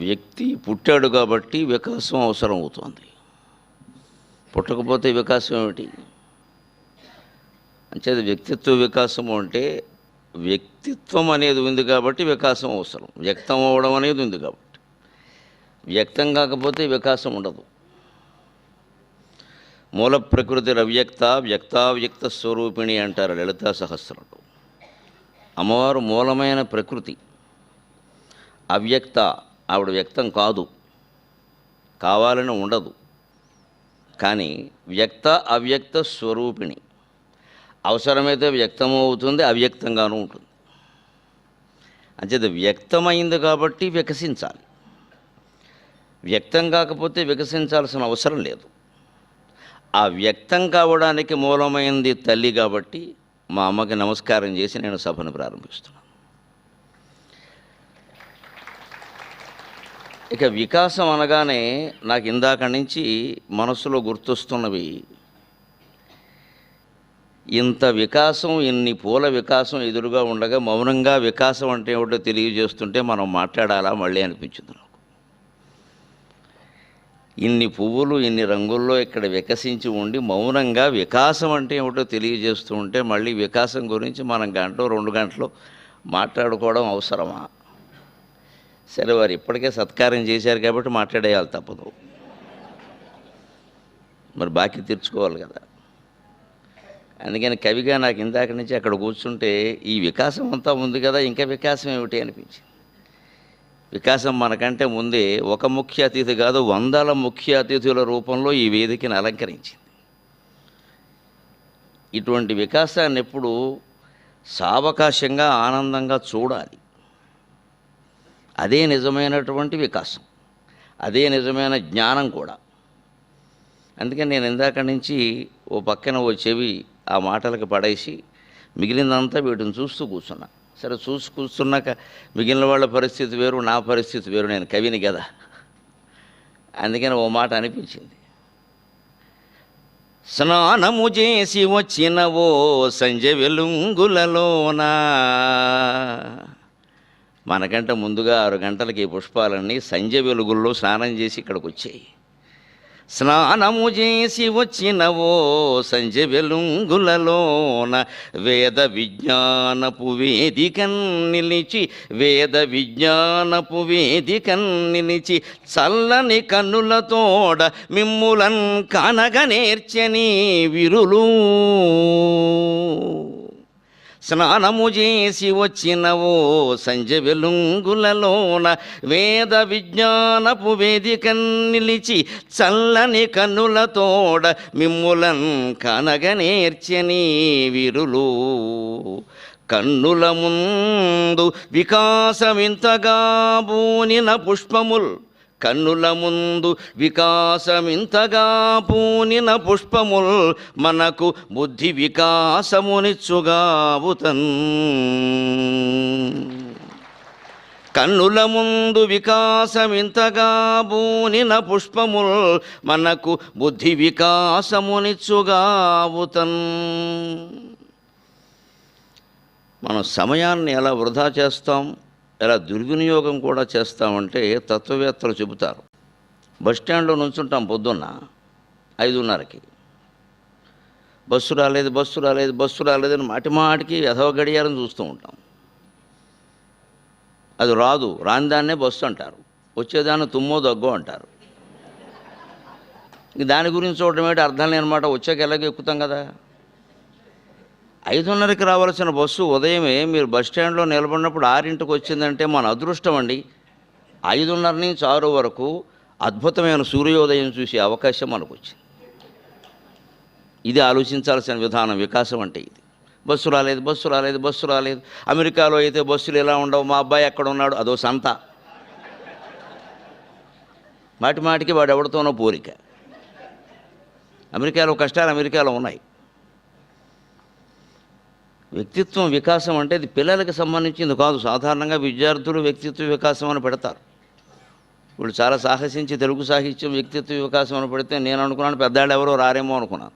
వ్యక్తి పుట్టాడు కాబట్టి వికాసం అవసరం అవుతుంది. పుట్టకపోతే వికాసం ఏమిటి? అంచేది వ్యక్తిత్వ వికాసము అంటే వ్యక్తిత్వం అనేది ఉంది కాబట్టి వికాసం అవసరం. వ్యక్తం అవ్వడం అనేది ఉంది కాబట్టి. వ్యక్తం కాకపోతే వికాసం ఉండదు. మూల ప్రకృతి అవ్యక్త వ్యక్తావ్యక్త స్వరూపిణి అంటారు లలితా సహస్రంలో. అమ్మవారు మూలమైన ప్రకృతి, అవ్యక్త, ఆవిడ వ్యక్తం కాదు, కావాలని ఉండదు. కానీ వ్యక్త అవ్యక్త స్వరూపిణి, అవసరమైతే వ్యక్తము అవుతుంది, అవ్యక్తంగానూ ఉంటుంది. అంచేత వ్యక్తమైంది కాబట్టి వికసించాలి. వ్యక్తం కాకపోతే వికసించాల్సిన అవసరం లేదు. ఆ వ్యక్తం కావడానికి మూలమైంది తల్లి కాబట్టి మా అమ్మకి నమస్కారం చేసి నేను సభను ప్రారంభిస్తున్నాను. ఇక వికాసం అనగానే నాకు ఇందాక నుంచి మనసులో గుర్తొస్తున్నవి, ఇంత వికాసం, ఇన్ని పూల వికాసం ఎదురుగా ఉండగా మౌనంగా వికాసం అంటే ఏమిటో తెలియజేస్తుంటే మనం మాట్లాడాలా మళ్ళీ అనిపించింది నాకు. ఇన్ని పువ్వులు ఇన్ని రంగుల్లో ఇక్కడ వికసించి ఉండి మౌనంగా వికాసం అంటే ఏమిటో తెలియజేస్తూ ఉంటే మళ్ళీ వికాసం గురించి మనం గంటలో 2 గంటలు మాట్లాడుకోవడం అవసరమా? సరే, వారు ఇప్పటికే సత్కారం చేశారు కాబట్టి మాట్లాడేయాలి, తప్పదు. మరి బాకీ తీర్చుకోవాలి కదా. అందుకని కవిగా నాకు ఇందాక నుంచి అక్కడ కూర్చుంటే ఈ వికాసం అంతా ఉంది కదా, ఇంకా వికాసం ఏమిటి అనిపించింది. వికాసం మనకంటే ముందే ఒక ముఖ్య అతిథి కాదు, 100 ముఖ్య అతిథుల రూపంలో ఈ వేదికను అలంకరించింది. ఇటువంటి వికాసాన్ని ఎప్పుడు సావకాశంగా ఆనందంగా చూడాలి. అదే నిజమైనటువంటి వికాసం, అదే నిజమైన జ్ఞానం కూడా. అందుకని నేను ఇందాక నుంచి ఓ పక్కన ఓ చెవి ఆ మాటలకు పడేసి మిగిలిందంతా వీటిని చూస్తూ కూర్చున్నా. సరే, చూసి కూర్చున్నాక మిగిలిన వాళ్ళ పరిస్థితి వేరు, నా పరిస్థితి వేరు, నేను కవిని కదా. అందుకని ఓ మాట అనిపించింది. స్నానము చేసి వచ్చినవో సంజ వెలుంగులలోనా. మనకంటే ముందుగా 6 గంటలకి ఈ పుష్పాలన్నీ సంజ వెలుగుల్లో స్నానం చేసి ఇక్కడికి వచ్చాయి. స్నానము చేసి వచ్చినవో సంజ వెలుంగులలోన వేద విజ్ఞానపు వేదికన్ నిలిచి, వేద విజ్ఞానపు వేదికన్ నిలిచి చల్లని కన్నులతోడ మిమ్ములన్ కనగనేర్చని విరులు. స్నానము చేసి వచ్చినవో సంజ వెలుంగులలోన వేద విజ్ఞానపు వేదికన్ నిలిచి చల్లని కన్నులతోడ మిమ్ములన్ కనగనేర్చని విరులు. కన్నుల ముందు వికాసమింతగా బూనిన పుష్పముల్, కన్నుల ముందు వికాసమింతగా పూనిన పుష్పముల్ మనకు బుద్ధి వికాసమునిచ్చుగావుతన్. కన్నుల ముందు వికాసమింతగా పూనిన పుష్పముల్ మనకు బుద్ధి వికాసమునిచ్చుగావుతన్. మనం సమయాన్ని ఎలా వృధా చేస్తాం, ఎలా దుర్వినియోగం కూడా చేస్తామంటే తత్వవేత్తలు చెబుతారు. బస్టాండ్లో నుంచుంటాం పొద్దున్న 5:30కి, బస్సు రాలేదు బస్సు రాలేదు బస్సు రాలేదని మాటిమాటికి ఎదవ గడియారం చూస్తూ ఉంటాం. అది రాదు, రాని దాన్నే బస్సు అంటారు, వచ్చేదాన్ని తుమ్మో దగ్గో అంటారు. దాని గురించి చూడటం ఏంటి, అర్థం లేనమాట. వచ్చాక ఎలాగో ఎక్కుతాం కదా. 5:30కి రావాల్సిన బస్సు ఉదయమే మీరు బస్టాండ్లో నిలబడినప్పుడు 6ంటికి వచ్చిందంటే మన అదృష్టం అండి. 5:30 నుంచి 6 వరకు అద్భుతమైన సూర్యోదయం చూసే అవకాశం మనకు వచ్చింది. ఇది ఆలోచించాల్సిన విధానం. వికాసం అంటే ఇది. బస్సు రాలేదు బస్సు రాలేదు బస్సు రాలేదు. అమెరికాలో అయితే బస్సులు ఎలా ఉండవు, మా అబ్బాయి ఎక్కడ ఉన్నాడు, అదో సంత. మాటి మాటికి వాడు ఎవరితోనో పోలిక. అమెరికాలో కష్టాలు అమెరికాలో ఉన్నాయి. వ్యక్తిత్వం వికాసం అంటే ఇది పిల్లలకి సంబంధించింది కాదు. సాధారణంగా విద్యార్థులు వ్యక్తిత్వ వికాసం అని పెడతారు. వీళ్ళు చాలా సాహసించి తెలుగు సాహిత్యం వ్యక్తిత్వ వికాసం అని పెడితే నేను అనుకున్నాను పెద్దవాళ్ళు ఎవరో రారేమో అనుకున్నాను.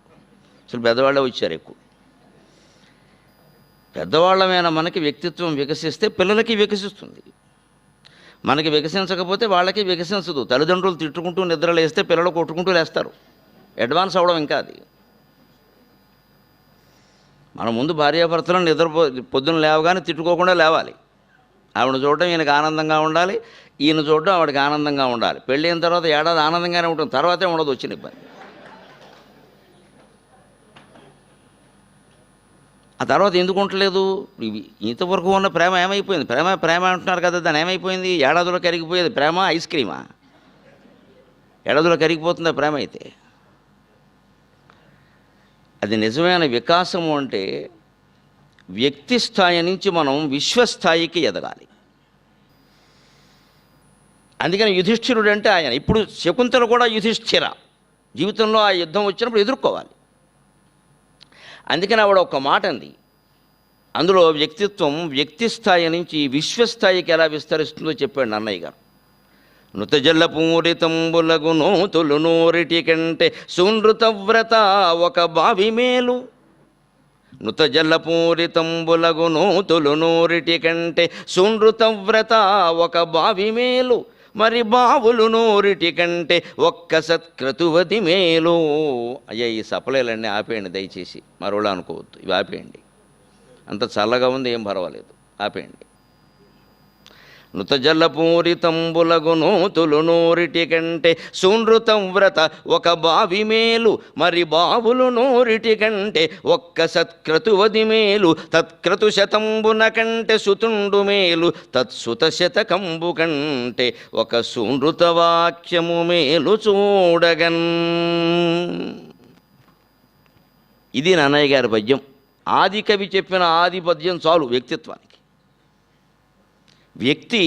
అసలు పెద్దవాళ్ళే వచ్చారు ఎక్కువ. పెద్దవాళ్ళమైన మనకి వ్యక్తిత్వం వికసిస్తే పిల్లలకి వికసిస్తుంది. మనకి వికసించకపోతే వాళ్ళకి వికసించదు. తల్లిదండ్రులు తిట్టుకుంటూ నిద్రలేస్తే పిల్లలు కొట్టుకుంటూ లేస్తారు. అడ్వాన్స్ అవ్వడం ఇంకా అది. మన ముందు భార్యాభర్తలను పొద్దున్న లేవగానే తిట్టుకోకుండా లేవాలి. ఆవిడ చూడడం ఈయనకి ఆనందంగా ఉండాలి, ఈయన చూడడం ఆవిడకి ఆనందంగా ఉండాలి. పెళ్ళి అయిన తర్వాత ఏడాది ఆనందంగానే ఉంటుంది, తర్వాతే ఉండదు వచ్చిన ఇబ్బంది. ఆ తర్వాత ఎందుకు ఉండలేదు? ఇంతవరకు ఉన్న ప్రేమ ఏమైపోయింది? ప్రేమ ప్రేమ అంటున్నారు కదా, దాన్ని ఏమైపోయింది? ఏడాదిలో కరిగిపోయేది ప్రేమ ఐస్ క్రీమా? ఏడాదిలో కరిగిపోతుందా ప్రేమ అయితే? అది నిజమైన వికాసము అంటే వ్యక్తి స్థాయి నుంచి మనం విశ్వస్థాయికి ఎదగాలి. అందుకని యుధిష్ఠిరుడు అంటే ఆయన. ఇప్పుడు శకుంతల కూడా యుధిష్ఠిర. జీవితంలో ఆ యుద్ధం వచ్చినప్పుడు ఎదుర్కోవాలి. అందుకని ఆవిడ ఒక మాట అంది, అందులో వ్యక్తిత్వం వ్యక్తి స్థాయి నుంచి విశ్వస్థాయికి ఎలా విస్తరిస్తుందో చెప్పాడు నన్నయ్య గారు. నుతజల్లపూరితంబులగు నోతులు నోరిటి కంటే సునృతవ్రత ఒక బావి మేలు. నుతజల్లపూరితంబులగు నోతులు నోరిటి కంటే సునృతవ్రత ఒక బావి మేలు. మరి బావులు నోరిటి కంటే ఒక్క సత్క్రతువతి మేలు. అయ్యా ఈ సప్లైలన్నీ ఆపేయండి దయచేసి, మరోలా అనుకోవద్దు, ఇవి ఆపేయండి. అంత చల్లగా ఉంది, ఏం పర్వాలేదు, ఆపేయండి. నుతజల్లపూరితంబులగు నోతులు నోరిటి కంటే సునృతం వ్రత ఒక బావి మేలు. మరి బావులు నోరిటి కంటే ఒక్క సత్క్రతువది మేలు. తత్క్రతు శతంబున కంటే సుతుండు మేలు. తత్సుత శతకంబు కంటే ఒక సునృత వాక్యము మేలు చూడగన్. ఇది నన్నయ్య గారి పద్యం. ఆది కవి చెప్పిన ఆది పద్యం చాలు వ్యక్తిత్వానికి. వ్యక్తి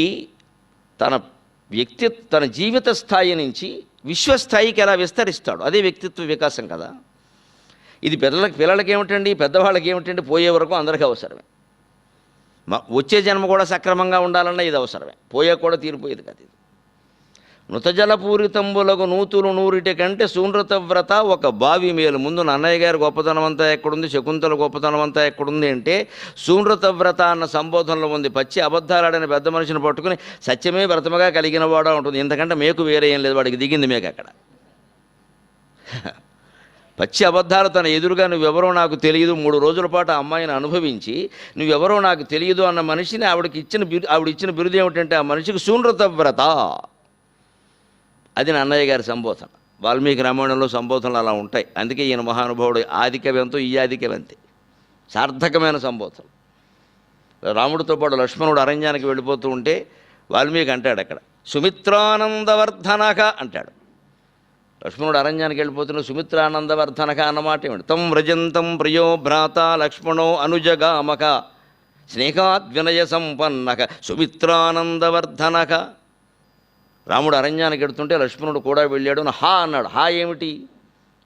తన జీవిత స్థాయి నుంచి విశ్వస్థాయికి ఎలా విస్తరిస్తాడు, అదే వ్యక్తిత్వ వికాసం కదా. ఇది పిల్లలకి ఏమిటండి, పెద్దవాళ్ళకి ఏమిటండి, పోయే వరకు అందరికీ అవసరమే. వచ్చే జన్మ కూడా సక్రమంగా ఉండాలన్నా ఇది అవసరమే, పోయే కూడా తీరిపోయేది కదా ఇది. నుతజలపూరితంబులకు నూతులు నూరిటి కంటే సూనృత వ్రత ఒక బావి మేలు. ముందు నన్నయ్య గారి గొప్పతనం అంతా ఎక్కడుంది, శకుంతల గొప్పతనం అంతా ఎక్కడుంది అంటే సూనృత వ్రత అన్న సంబోధనలో ఉంది. పచ్చి అబద్ధాలాడని పెద్ద మనిషిని పట్టుకుని సత్యమే వ్రతముగా కలిగిన వాడు ఉంటుంది. ఇంతకంటే మేకు వేరే ఏం లేదు, వాడికి దిగింది మేకు అక్కడ. పచ్చి అబద్ధాలు తన ఎదురుగా నువ్వెవరో నాకు తెలియదు 3 రోజుల పాటు ఆ అమ్మాయిని అనుభవించి నువ్వెవరో నాకు తెలియదు అన్న మనిషిని ఆవిడ ఇచ్చిన బిరుదు ఏమిటంటే ఆ మనిషికి సూనృత వ్రత. అది నన్నయ్య గారి సంబోధన. వాల్మీకి రామాయణంలో సంబోధనలు అలా ఉంటాయి. అందుకే ఈయన మహానుభావుడు ఆదికవి ఎంతో ఈ ఆదికవి అంతే సార్థకమైన సంబోధన. రాముడితో పాటు లక్ష్మణుడు అరణ్యానికి వెళ్ళిపోతూ ఉంటే వాల్మీకి అంటాడు అక్కడ సుమిత్రానందవర్ధనక అంటాడు. లక్ష్మణుడు అరణ్యానికి వెళ్ళిపోతున్న సుమిత్రానందవర్ధనక అన్నమాట ఏమిటి? తం వ్రజంతం ప్రియో భ్రాత లక్ష్మణో అనుజగామక స్నేహాద్వినయ సంపన్నక సుమిత్రానందవర్ధనక. రాముడు అరణ్యానికి వెడుతుంటే లక్ష్మణుడు కూడా వెళ్ళాడు. హా అన్నాడు. హా ఏమిటి?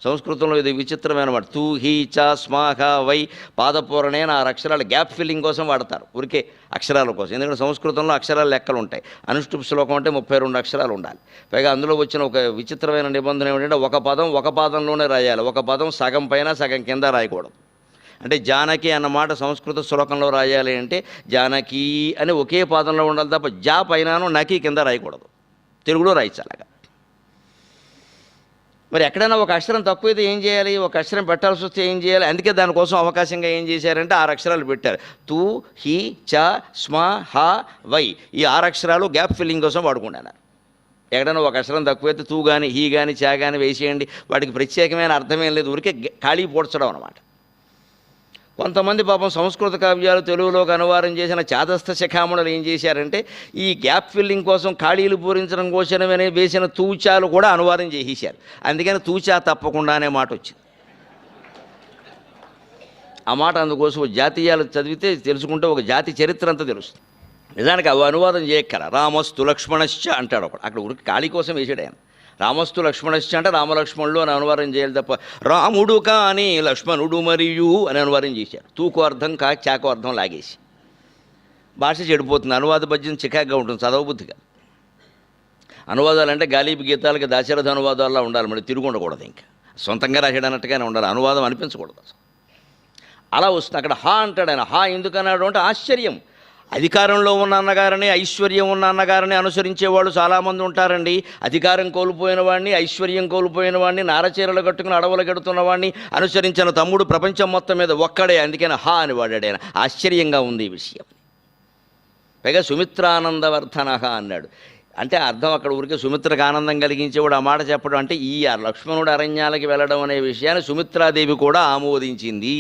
సంస్కృతంలో ఇది విచిత్రమైన మాట. తూ హీ చ స్మాహ వై పాదపూరణే ఆ అక్షరాలు గ్యాప్ ఫిల్లింగ్ కోసం వాడతారు, ఊరికే అక్షరాల కోసం. ఎందుకంటే సంస్కృతంలో అక్షరాలు లెక్కలు ఉంటాయి. అనుష్ఠుప్ శ్లోకం అంటే 32 అక్షరాలు ఉండాలి. పైగా అందులో వచ్చిన ఒక విచిత్రమైన నిబంధన ఏమిటంటే ఒక పదం ఒక పాదంలోనే రాయాలి, ఒక పదం సగం పైన సగం కింద రాయకూడదు. అంటే జానకి అన్నమాట సంస్కృత శ్లోకంలో రాయాలి అంటే జానకి అని ఒకే పాదంలో ఉండాలి తప్ప జా పైనను నకి కింద రాయకూడదు. తెలుగులో రాయించాలగా. మరి ఎక్కడైనా ఒక అక్షరం తక్కువైతే ఏం చేయాలి, ఒక అక్షరం పెట్టాల్సి వస్తే ఏం చేయాలి? అందుకే దానికోసం అవకాశంగా ఏం చేశారంటే 6 అక్షరాలు పెట్టారు. తూ హీ చ స్మ హ వై ఈ 6 అక్షరాలు గ్యాప్ ఫిల్లింగ్ కోసం వాడుకున్నారు. ఎక్కడైనా ఒక అక్షరం తక్కువైతే తూ కానీ హీ కానీ చా కానీ వేసేయండి, వాటికి ప్రత్యేకమైన అర్థమేం లేదు, ఊరికే ఖాళీ పోడ్చడం అనమాట. కొంతమంది పాపం సంస్కృత కావ్యాలు తెలుగులోకి అనువాదం చేసిన చాదస్థ శిఖామణులు ఏం చేశారంటే ఈ గ్యాప్ ఫిల్లింగ్ కోసం ఖాళీలు పూరించడం కోసమనే వేసిన తూచాలు కూడా అనువాదం చేసేశారు. అందుకని తూచా తప్పకుండా అనే మాట వచ్చింది. ఆ మాట అందుకోసం జాతీయాలు చదివితే తెలుసుకుంటే ఒక జాతి చరిత్ర అంతా తెలుస్తుంది. నిజానికి అవి అనువాదం చేయక్కర. రామస్తు లక్ష్మణశ్చ అంటాడు ఒకడు, అక్కడ ఉరికి ఖాళీ కోసం వేసాడు ఆయన. రామస్తు లక్ష్మణశ్చ అంటే రామలక్ష్మణులు అని అనువాదం చేయాలి తప్ప రాముడు కానీ లక్ష్మణుడు మరియు అని అనువాదం చేశారు. తూకు అర్థం చాకు అర్థం లాగేసి భాష చెడిపోతుంది. అనువాద పద్యం చికాగ్గా ఉంటుంది, చదవబుద్ధిగా. అనువాదాలు అంటే గాలిబి గీతాలకి దాశరథ అనువాదాల్లో ఉండాలి, మరి తిరుగు ఉండకూడదు, ఇంకా సొంతంగా రాసేయడానట్టుగానే ఉండాలి, అనువాదం అనిపించకూడదు అసలు. అలా వస్తుంది. అక్కడ హా అంటాడు ఆయన. హా ఎందుకన్నాడు అంటే ఆశ్చర్యం. అధికారంలో ఉన్న అన్నగారిని, ఐశ్వర్యం ఉన్న అన్నగారిని అనుసరించేవాళ్ళు చాలామంది ఉంటారండి. అధికారం కోల్పోయిన వాడిని, ఐశ్వర్యం కోల్పోయిన వాడిని, నారచీరలు కట్టుకుని అడవులు గడుతున్న వాడిని అనుసరించిన తమ్ముడు ప్రపంచం మొత్తం మీద ఒక్కడే. అందుకని హా అని వాడాడు ఆయన. ఆశ్చర్యంగా ఉంది ఈ విషయం. పైగా సుమిత్రానందవర్ధన అన్నాడు. అంటే అర్థం అక్కడ ఊరికే సుమిత్రకు ఆనందం కలిగించేవాడు ఆ మాట చెప్పడం. అంటే ఈ లక్ష్మణుడు అరణ్యాలకి వెళ్ళడం అనే విషయాన్ని సుమిత్రాదేవి కూడా ఆమోదించింది.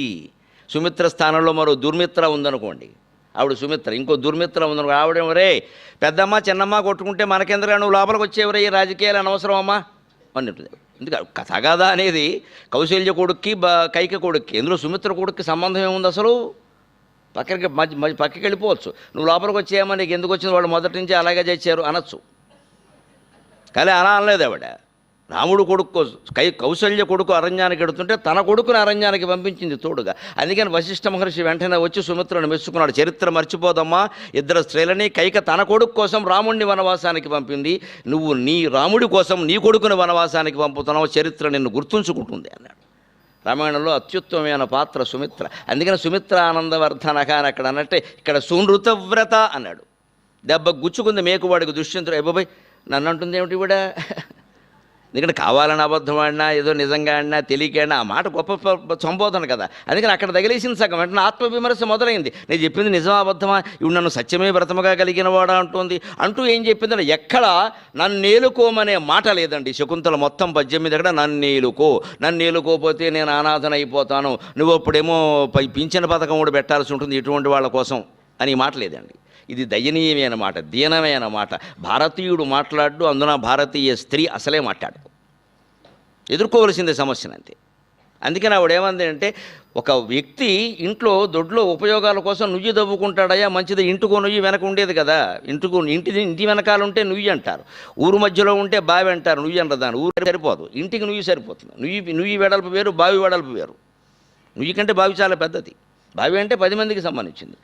సుమిత్ర స్థానంలో మరో దుర్మిత్ర ఉందనుకోండి, ఆవిడ సుమిత్ర, ఇంకో దుర్మిత్ర ఉందనుకో, ఆవిడేమరే పెద్దమ్మ చిన్నమ్మ కొట్టుకుంటే మనకెందుకు, నువ్వు లోపలికి వచ్చేవరే, రాజకీయాలు అనవసరం అమ్మా అన్నట్టు. ఎందుకంటే తగాదా అనేది కౌశల్య కొడుక్కి కైక కొడుక్కి, ఎందులో సుమిత్ర కొడుక్కి సంబంధం ఏముంది అసలు? పక్కకి వెళ్ళిపోవచ్చు. నువ్వు లోపలికి వచ్చేయమ్మా, నీకు ఎందుకు వచ్చింది, వాళ్ళు మొదటి నుంచి అలాగే చేశారు అనొచ్చు. కానీ అలా అనలేదు ఆవిడ. రాముడు కొడుకు కౌశల్య కొడుకు అరణ్యానికి ఎడుతుంటే తన కొడుకుని అరణ్యానికి పంపించింది తోడుగా. అందుకని వశిష్ఠ మహర్షి వెంటనే వచ్చి సుమిత్రను మెచ్చుకున్నాడు. చరిత్ర మర్చిపోదమ్మా, ఇద్దరు స్త్రీలని కైక తన కొడుకు కోసం రాముడిని వనవాసానికి పంపింది, నువ్వు నీ రాముడి కోసం నీ కొడుకుని వనవాసానికి పంపుతున్నావు, చరిత్ర నిన్ను గుర్తుంచుకుంటుంది అన్నాడు. రామాయణంలో అత్యుత్తమమైన పాత్ర సుమిత్ర. అందుకని సుమిత్ర ఆనందవర్ధన అని అక్కడ అన్నట్టే ఇక్కడ సునృతవ్రత అన్నాడు. దెబ్బ గుచ్చుకుంది మేకువాడికి దుష్యంతుడు. అబ్బాయి నన్ను అంటుంది ఏమిటి కూడా, ఎందుకంటే కావాలని అబద్ధం ఆడినా ఏదో నిజంగా ఆడినా తెలియక ఆడినా ఆ మాట గొప్ప సంబోధన కదా. అందుకని అక్కడ తగిలేసిన సగం వెంటనే ఆత్మవిమర్శ మొదలైంది. నేను చెప్పింది నిజమా అబద్ధమా, ఇవి నన్ను సత్యమే వ్రతముగా కలిగిన వాడా అంటుంది అంటూ ఏం చెప్పిందని ఎక్కడ నన్నేలుకోమనే మాట లేదండి. శకుంతల మొత్తం 18 దగ్గర నన్నేలుకోపోతే నేను అనాథన అయిపోతాను, నువ్వు అప్పుడేమో పింఛన్ పథకం కూడా పెట్టాల్సి ఉంటుంది ఇటువంటి వాళ్ళ కోసం అని మాట లేదండి. ఇది దయనీయమైన మాట, దీనమైన మాట. భారతీయుడు మాట్లాడు, అందున భారతీయ స్త్రీ అసలే మాట్లాడు, ఎదుర్కోవలసిందే సమస్యను అంతే. అందుకని ఆవిడేమంది అంటే, ఒక వ్యక్తి ఇంట్లో దొడ్లో ఉపయోగాల కోసం నుయ్యి దవ్వుకుంటాడయ్యా, మంచిది. ఇంటికో నుయ్యి వెనక ఉండేది కదా, ఇంటి వెనకాల ఉంటే నుయ్యి అంటారు, ఊరు మధ్యలో ఉంటే బావి అంటారు, నుయ్యి అంటారు. దాని ఊరు సరిపోదు, ఇంటికి నుయ్యి సరిపోతుంది. నుయ్యి వెడల్పు వేరు, బావి వెడల్పు వేరు. నుయ్యి కంటే బావి చాలా పెద్దది. బావి అంటే 10 మందికి సంబంధించింది,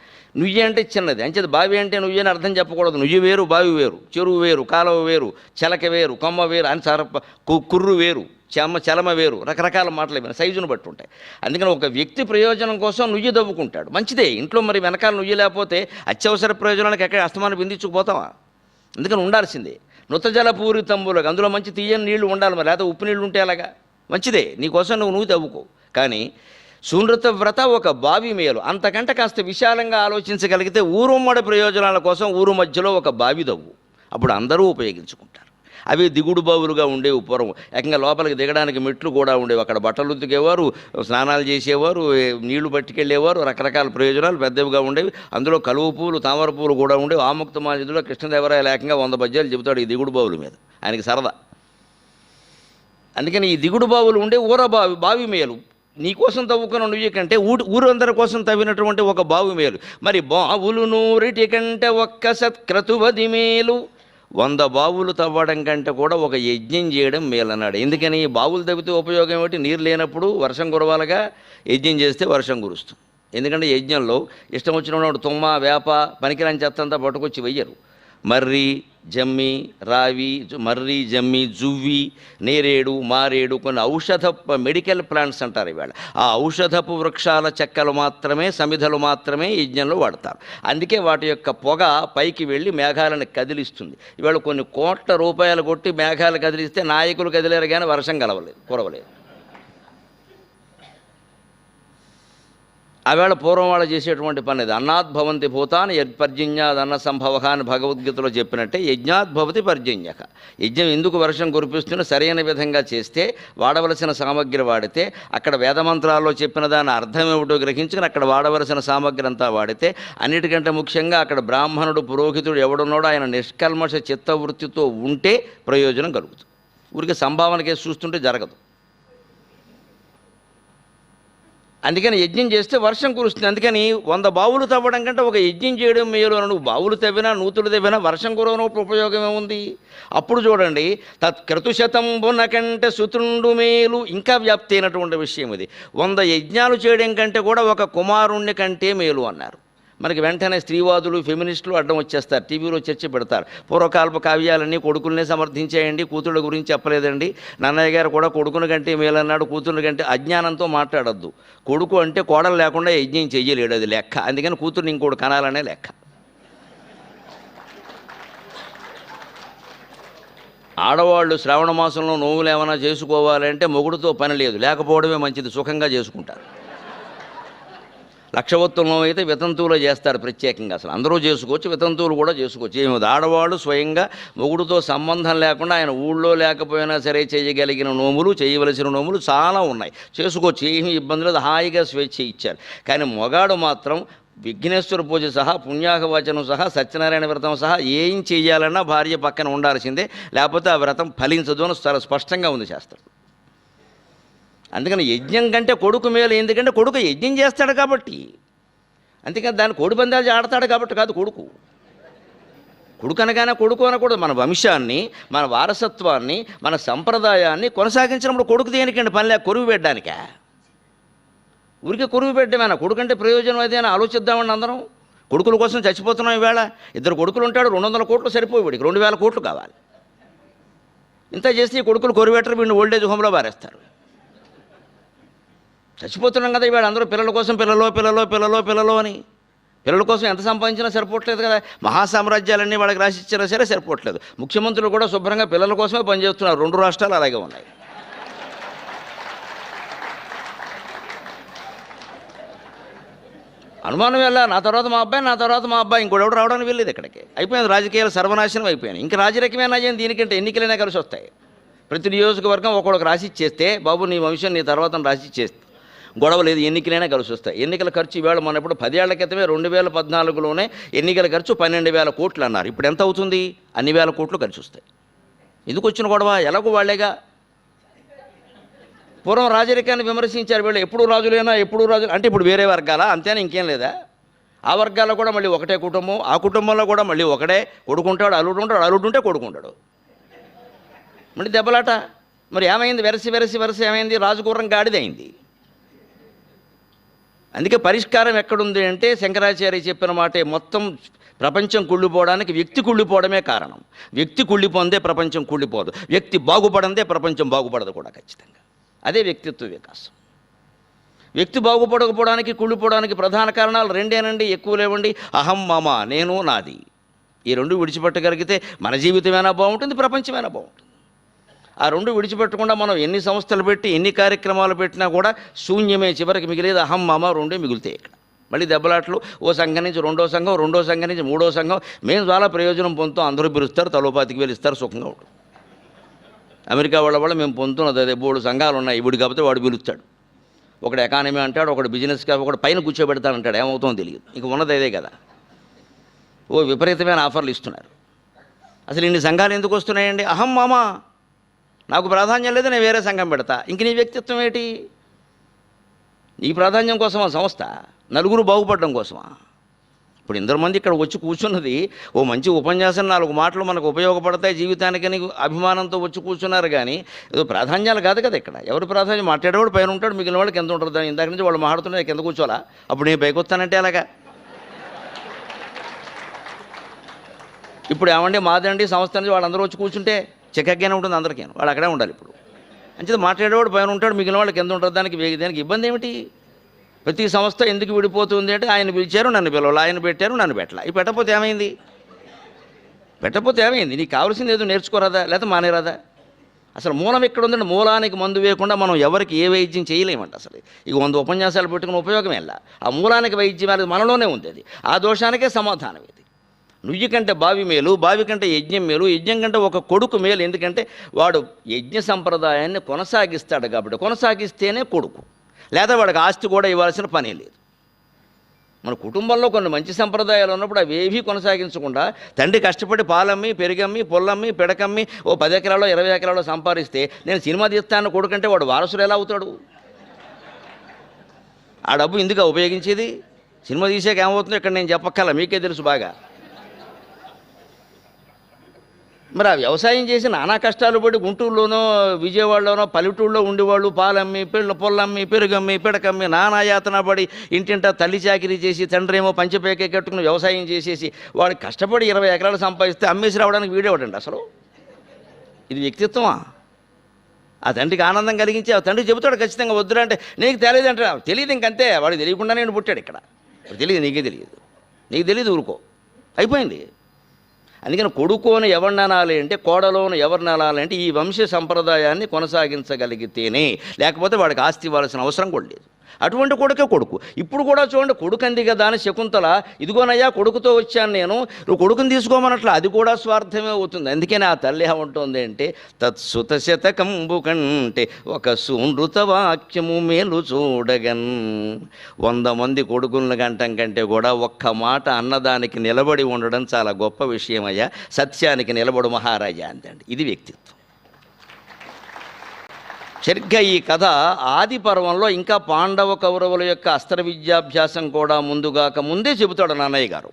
నుయ్యి అంటే చిన్నది. అంచేది బావి అంటే నుయ్యి అని అర్థం చెప్పకూడదు. నుయ్యి వేరు, బావి వేరు, చెరువు వేరు, కాలువ వేరు, చెలక వేరు, కొమ్మ వేరు అని కుర్రు వేరు, చలమ వేరు, రకరకాల మాటలు ఏమైనా సైజును బట్టి ఉంటాయి. అందుకని ఒక వ్యక్తి ప్రయోజనం కోసం నుయ్యి దవ్వుకుంటాడు, మంచిదే. ఇంట్లో మరి వెనకాల నుయ్యి లేకపోతే అత్యవసర ప్రయోజనాలకు ఎక్కడ అస్తమానం బిందించుకుపోతావా? అందుకని ఉండాల్సిందే. నృతజల పూరితంబులకు, అందులో మంచి తీయని నీళ్లు ఉండాలి, మరి లేకపోతే ఉప్పు నీళ్ళు ఉంటే అలాగా. మంచిదే, నీకోసం నువ్వు దవ్వుకో. కానీ సునృత వ్రత ఒక బావి మేలు. అంతకంటే కాస్త విశాలంగా ఆలోచించగలిగితే ఊరుమ్మడి ప్రయోజనాల కోసం ఊరు మధ్యలో ఒక బావి దవ్వు, అప్పుడు అందరూ ఉపయోగించుకుంటారు. అవి దిగుడు బావులుగా ఉండేవి పూర్వం. ఏకంగా లోపలికి దిగడానికి మెట్లు కూడా ఉండేవి. అక్కడ బట్టలు ఉతికేవారు, స్నానాలు చేసేవారు, నీళ్లు పట్టుకెళ్ళేవారు, రకరకాల ప్రయోజనాలు పెద్దవిగా ఉండేవి. అందులో కలువ పూలు, తామర పూలు కూడా ఉండేవి. ఆముక్త మాజిదిలో కృష్ణదేవరాయలు ఏకంగా 100 పద్యాలు చెబుతాడు ఈ దిగుడు బావుల మీద, ఆయనకి సరదా. అందుకని ఈ దిగుడు బావులు ఉండే బావి మేలు. నీకోసం తవ్వుకున్న నుయ్యి కంటే ఊరందరి కోసం తవ్వినటువంటి ఒక బావి మేలు. మరి బావులు 100 కంటే ఒక్క సత్క్రతువది మేలు. 100 బావులు తవ్వడం కంటే కూడా ఒక యజ్ఞం చేయడం మేలన్నాడు. ఎందుకని బావులు తవ్వితే ఉపయోగం ఏమిటి? నీరు లేనప్పుడు వర్షం కురవాలగా, యజ్ఞం చేస్తే వర్షం కురుస్తుంది. ఎందుకంటే యజ్ఞంలో ఇష్టం వచ్చినప్పుడు తుమ్మ, వేప, పనికిరాని చెత్తంతా పట్టుకొచ్చి వెయ్యరు. మర్రి, జమ్మి, రావి, జువ్వి, నేరేడు, మారేడు, కొన్ని మెడికల్ ప్లాంట్స్ అంటారు ఇవాళ. ఆ ఔషధపు వృక్షాల చెక్కలు మాత్రమే, సమిధలు మాత్రమే యజ్ఞంలో వాడతారు. అందుకే వాటి యొక్క పొగ పైకి వెళ్ళి మేఘాలను కదిలిస్తుంది. ఇవాళ కొన్ని కోట్ల రూపాయలు కొట్టి మేఘాలు కదిలిస్తే నాయకులు కదిలేరు కానీ వర్షం కురవలేదు. ఆవేళ పూర్వం వాళ్ళు చేసేటువంటి పని అది. అన్నాద్భవంతి భూతాన్ని యత్పర్జన్యాద్ అన్న సంభవ అని భగవద్గీతలో చెప్పినట్టే యజ్ఞాద్భవతి పర్జన్యక. యజ్ఞం ఎందుకు వర్షం కురిపిస్తున్నా సరైన విధంగా చేస్తే, వాడవలసిన సామగ్రి వాడితే, అక్కడ వేదమంత్రాల్లో చెప్పిన దాని అర్థం ఏమిటో గ్రహించుకుని అక్కడ వాడవలసిన సామగ్రి అంతా వాడితే, అన్నిటికంటే ముఖ్యంగా అక్కడ బ్రాహ్మణుడు, పురోహితుడు ఎవడున్నాడో ఆయన నిష్కల్మష చిత్తవృత్తితో ఉంటే ప్రయోజనం కలుగుతుంది. ఊరికి సంభావన కేసు చూస్తుంటే జరగదు. అందుకని యజ్ఞం చేస్తే వర్షం కురుస్తుంది. అందుకని 100 బావులు తవ్వడం కంటే ఒక యజ్ఞం చేయడం మేలు. నువ్వు బావులు తవ్వినా, నూతులు తవ్వినా వర్షం కురవనప్పుడు ఉపయోగం ఏముంది? అప్పుడు చూడండి, తత్క్రతుశతంబున కంటే సుతుండు మేలు. ఇంకా వ్యాప్తి అయినటువంటి విషయం ఇది. 100 యజ్ఞాలు చేయడం కంటే కూడా ఒక కుమారుణ్ణి కంటే మేలు అన్నారు. మనకి వెంటనే స్త్రీవాదులు, ఫెమినిస్టులు అడ్డం వచ్చేస్తారు, టీవీలో చర్చ పెడతారు. పూర్వకాలపు కావ్యాలన్నీ కొడుకుల్నే సమర్థించేయండి, కూతుళ్ళ గురించి చెప్పలేదండి. నన్నయ్య గారు కూడా కొడుకుని కంటే మేలన్నాడు, కూతుళ్ళ కంటే. అజ్ఞానంతో మాట్లాడద్దు. కొడుకు అంటే కోడలు లేకుండా యజ్ఞం చెయ్యలేడు, అది లెక్క. అందుకని కూతుర్ని ఇంకోటి కనాలనే లెక్క. ఆడవాళ్ళు శ్రావణ మాసంలో నోములు ఏమైనా చేసుకోవాలంటే మొగుడుతో పని లేదు, లేకపోవడమే మంచిది, సుఖంగా చేసుకుంటారు. లక్షవత్తుల నోము అయితే వితంతువులో చేస్తారు ప్రత్యేకంగా, అసలు అందరూ చేసుకోవచ్చు, వితంతువులు కూడా చేసుకోవచ్చు. ఏమి ఆడవాళ్ళు స్వయంగా మొగుడుతో సంబంధం లేకుండా ఆయన ఊళ్ళో లేకపోయినా సరే చేయగలిగిన నోములు, చేయవలసిన నోములు చాలా ఉన్నాయి, చేసుకోవచ్చు, ఏమీ ఇబ్బంది లేదు, హాయిగా స్వేచ్ఛ ఇచ్చారు. కానీ మొగాడు మాత్రం విఘ్నేశ్వర పూజ సహా, పుణ్యాహవచనం సహా, సత్యనారాయణ వ్రతం సహా ఏం చేయాలన్నా భార్య పక్కన ఉండాల్సిందే, లేకపోతే ఆ వ్రతం ఫలించదు అని చాలా స్పష్టంగా ఉంది శాస్త్రం. అందుకని యజ్ఞం కంటే కొడుకు మేలు, ఎందుకంటే కొడుకు యజ్ఞం చేస్తాడు కాబట్టి, అందుకని దాన్ని కోడిపందాలు ఆడతాడు కాబట్టి కాదు. కొడుకు అనగానే కొడుకు అనకూడదు. మన వంశాన్ని, మన వారసత్వాన్ని, మన సంప్రదాయాన్ని కొనసాగించినప్పుడు కొడుకు దేనికండి పని లేక కొరువు పెట్టడానికే? ఊరికే కొరువు పెట్టడమేనా? కొడుకు అంటే ప్రయోజనం అయితే అని ఆలోచిద్దామండి అందరం. కొడుకుల కోసం చచ్చిపోతున్నాం ఈవేళ. 2 కొడుకులు ఉంటాడు, 200 కోట్లు సరిపోయి, వీడికి 2000 కోట్లు కావాలి. ఇంత చేస్తే ఈ కొడుకులు కొరువు పెట్టరు, వీడిని ఓల్డేజ్ హోమ్లో పారేస్తారు. చచ్చిపోతున్నాం కదా ఈవేళ అందరూ పిల్లల కోసం, పిల్లలు అని. పిల్లల కోసం ఎంత సంపాదించినా సరిపోవట్లేదు కదా. మహాసామ్రాజ్యాలన్నీ వాళ్ళకి రాసిచ్చినా సరే సరిపోవట్లేదు. ముఖ్యమంత్రులు కూడా శుభ్రంగా పిల్లల కోసమే పనిచేస్తున్నారు. 2 రాష్ట్రాలు అలాగే ఉన్నాయి. అనుమానం వెళ్ళా, నా తర్వాత మా అబ్బాయి ఇంకోటి రావడానికి వెళ్ళేది ఇక్కడికి. అయిపోయింది, రాజకీయాలు సర్వనాశనం అయిపోయాయి. ఇంకా రాజకీయమైనా చేయండి, దీనికంటే ఎన్నికలైనా కలిసి వస్తాయి. ప్రతి నియోజకవర్గం ఒక్కొక్కడికి రాసి ఇచ్చేస్తే, బాబు నీ వంశం నీ తర్వాత రాసి ఇచ్చేస్తే గొడవ లేదు, ఎన్నికలైనా కలిసి వస్తాయి. ఎన్నికల ఖర్చు ఈవేళ మనప్పుడు 10 ఏళ్ల క్రితమే 2014లోనే ఎన్నికల ఖర్చు 12,000 కోట్లు అన్నారు. ఇప్పుడు ఎంత అవుతుంది? అన్ని వేల కోట్లు ఖర్చు వస్తాయి. ఎందుకు వచ్చిన గొడవ? ఎలాగో వాళ్ళేగా. పూర్వం రాజరికాన్ని విమర్శించారు వీళ్ళు, ఎప్పుడు రాజులైనా అంటే ఇప్పుడు వేరే వర్గాలా అంతేనా, ఇంకేం లేదా? ఆ వర్గాల్లో కూడా మళ్ళీ ఒకటే కుటుంబం, ఆ కుటుంబంలో కూడా మళ్ళీ ఒకడే కొడుకుంటాడు, అల్లుడుంటే కొడుకుంటాడు, మళ్ళీ దెబ్బలాట. మరి ఏమైంది? వెరసి ఏమైంది? రాజుగుర్రం గాడిదైంది. అందుకే పరిష్కారం ఎక్కడుంది అంటే శంకరాచార్య చెప్పిన మాటే, మొత్తం ప్రపంచం కుళ్ళిపోవడానికి వ్యక్తి కుళ్ళిపోవడమే కారణం. వ్యక్తి కుళ్ళిపోందే ప్రపంచం కుళ్ళిపోదు, వ్యక్తి బాగుపడందే ప్రపంచం బాగుపడదు కూడా ఖచ్చితంగా. అదే వ్యక్తిత్వ వికాసం. వ్యక్తి బాగుపడకపోవడానికి, కుళ్ళిపోవడానికి ప్రధాన కారణాలు 2 ఎక్కువ లేవండి. అహం, మమ, నేను, నాది. ఈ 2 విడిచిపెట్టగలిగితే మన జీవితమైనా బాగుంటుంది, ప్రపంచమైనా బాగుంటుంది. ఆ 2 విడిచిపెట్టకుండా మనం ఎన్ని సంస్థలు పెట్టి, ఎన్ని కార్యక్రమాలు పెట్టినా కూడా శూన్యమే. చివరికి మిగిలేదు అహం, మమ 2 మిగులుతాయి. ఇక్కడ మళ్ళీ దెబ్బలాట్లు. ఓ సంఘం నుంచి రెండో సంఘం నుంచి మూడో సంఘం. మేము చాలా ప్రయోజనం పొందుతాం, అందరూ పిలుస్తారు, తలోపాతికి వేలు ఇస్తారు, సుఖంగా ఉంటుంది. అమెరికా వాళ్ళ మేము పొందుతున్నది అదే. 3 సంఘాలు ఉన్నాయి, వీడు కాకపోతే వాడు పిలుస్తాడు. ఒకడు ఎకానమీ అంటాడు, ఒకడు బిజినెస్ కాదు, ఒకడు పైన కూర్చోబెడతానంటాడు, ఏమవుతుందో తెలియదు. ఇంక ఉన్నది అదే కదా. ఓ విపరీతమైన ఆఫర్లు ఇస్తున్నారు. అసలు ఇన్ని సంఘాలు ఎందుకు వస్తున్నాయండి? అహం, మమ, నాకు ప్రాధాన్యం లేదు, నేను వేరే సంఘం పెడతా. ఇంక నీ వ్యక్తిత్వం ఏంటి? నీ ప్రాధాన్యం కోసమా సంస్థ? నలుగురు బాగుపడడం కోసమా? ఇప్పుడు 2 మంది ఇక్కడ వచ్చి కూర్చున్నది ఓ మంచి ఉపన్యాసం, 4 మాటలు మనకు ఉపయోగపడతాయి జీవితానికని అభిమానంతో వచ్చి కూర్చున్నారు. కానీ ఏదో ప్రాధాన్యాలు కాదు కదా ఇక్కడ. ఎవరు ప్రాధాన్యం? మాట్లాడేవాడు పైన ఉంటాడు, మిగిలిన వాళ్ళు కింద ఉంటారు. దాని ఇందాక నుంచి వాళ్ళు మాట్లాడుతున్నారు, కింద కూర్చోవాలా? అప్పుడు నేను పైకి వస్తానంటే అలాగా. ఇప్పుడు ఏమండి మాదండి సంస్థ నుంచి వాళ్ళందరూ వచ్చి కూర్చుంటే చిక్కగానే ఉంటుంది అందరికీ. వాళ్ళు అక్కడే ఉండాలి. ఇప్పుడు అంచేది మాట్లాడేవాడు పైన ఉంటాడు, మిగిలిన వాళ్ళు కింద ఉంటారు. దానికి ఇబ్బంది ఏమిటి? ప్రతి సంస్థ ఎందుకు విడిపోతుంది అంటే, ఆయన పిలిచారు నన్ను పిలవాలి, ఆయన పెట్టారు నన్ను పెట్టాల. ఈ పెట్టకపోతే ఏమైంది? నీకు కావాల్సింది ఏదో నేర్చుకోరాదా, లేకపోతే మానేరాదా? అసలు మూలం ఎక్కడ ఉందంటే, మూలానికి మందు వేయకుండా మనం ఎవరికి ఏ వైద్యం చేయలేమంట. అసలు ఇక 100 ఉపన్యాసాలు పెట్టుకుని ఉపయోగం ఎలా? ఆ మూలానికి వైద్యం అనేది మనలోనే ఉంది. అది ఆ దోషానికే సమాధానం ఇది. నుయ్యి కంటే బావి మేలు, బావి కంటే యజ్ఞం మేలు, యజ్ఞం కంటే ఒక కొడుకు మేలు. ఎందుకంటే వాడు యజ్ఞ సంప్రదాయాన్ని కొనసాగిస్తాడు కాబట్టి. కొనసాగిస్తేనే కొడుకు, లేదా వాడికి ఆస్తి కూడా ఇవ్వాల్సిన పనే లేదు. మన కుటుంబంలో కొన్ని మంచి సంప్రదాయాలు ఉన్నప్పుడు అవేవీ కొనసాగించకుండా తండ్రి కష్టపడి పాలమ్మి, పెరిగమ్మి, పొల్లమ్మి, పిడకమ్మి ఓ 10 ఎకరాలో 20 ఎకరాలో సంపాదిస్తే నేను సినిమా తీస్తాను కొడుకంటే వాడు వారసుడు ఎలా అవుతాడు? ఆ డబ్బు ఎందుకు ఉపయోగించేది? సినిమా తీసాక ఏమవుతుందో ఇక్కడ నేను చెప్పక్కల, మీకే తెలుసు బాగా. మరి ఆ వ్యవసాయం చేసి నానా కష్టాలు పడి గుంటూరులోనో, విజయవాడలోనో, పల్లెటూళ్ళలో ఉండేవాళ్ళు పాలమ్మి, పొల్లమ్మి, పెరుగమ్మి, పిడకమ్మి నానా యాతన పడి ఇంటింటా తల్లి చాకిరీ చేసి, తండ్రి ఏమో పంచపేకే కట్టుకుని వ్యవసాయం చేసేసి వాడు కష్టపడి 20 ఎకరాలు సంపాదిస్తే అమ్మేసి రావడానికి వీడేవాడండి. అసలు ఇది వ్యక్తిత్వమా? ఆ తండ్రికి ఆనందం కలిగించి ఆ తండ్రి చెబుతాడు ఖచ్చితంగా, వద్దురా అంటే నీకు తెలియదు అంటే తెలియదు, ఇంకంతే. వాడికి తెలియకుండా నేను పుట్టాడు ఇక్కడ. తెలియదు, నీకు తెలియదు ఊరుకో, అయిపోయింది. అందుకని కొడుకోని ఎవరిని అనాలి అంటే, కోడలోను ఎవరిని అనాలి అంటే ఈ వంశ సంప్రదాయాన్ని కొనసాగించగలిగితేనే, లేకపోతే వాడికి ఆస్తి ఇవ్వాల్సిన అవసరం కూడా లేదు. అటువంటి కొడుకే కొడుకు. ఇప్పుడు కూడా చూడండి, కొడుకు అంది కదా అని శకుంతల, ఇదిగోనయ్యా కొడుకుతో వచ్చాను నేను, నువ్వు కొడుకుని తీసుకోమన్నట్లు, అది కూడా స్వార్థమే అవుతుంది. అందుకని ఆ తల్లి ఏమంటుంది అంటే, తత్సుత శతకంబు కంటే ఒక సూనృత వాక్యము మేలు చూడగన్. 100 మంది కొడుకులను కంటం కంటే కూడా ఒక్క మాట అన్నదానికి నిలబడి ఉండడం చాలా గొప్ప విషయం అయ్యా, సత్యానికి నిలబడు మహారాజా అందండి. ఇది వ్యక్తిత్వం. సరిగ్గా ఈ కథ ఆది పర్వంలో ఇంకా పాండవ కౌరవుల యొక్క అస్త్ర విద్యాభ్యాసం కూడా ముందే చెబుతాడు నాన్నయ్య గారు.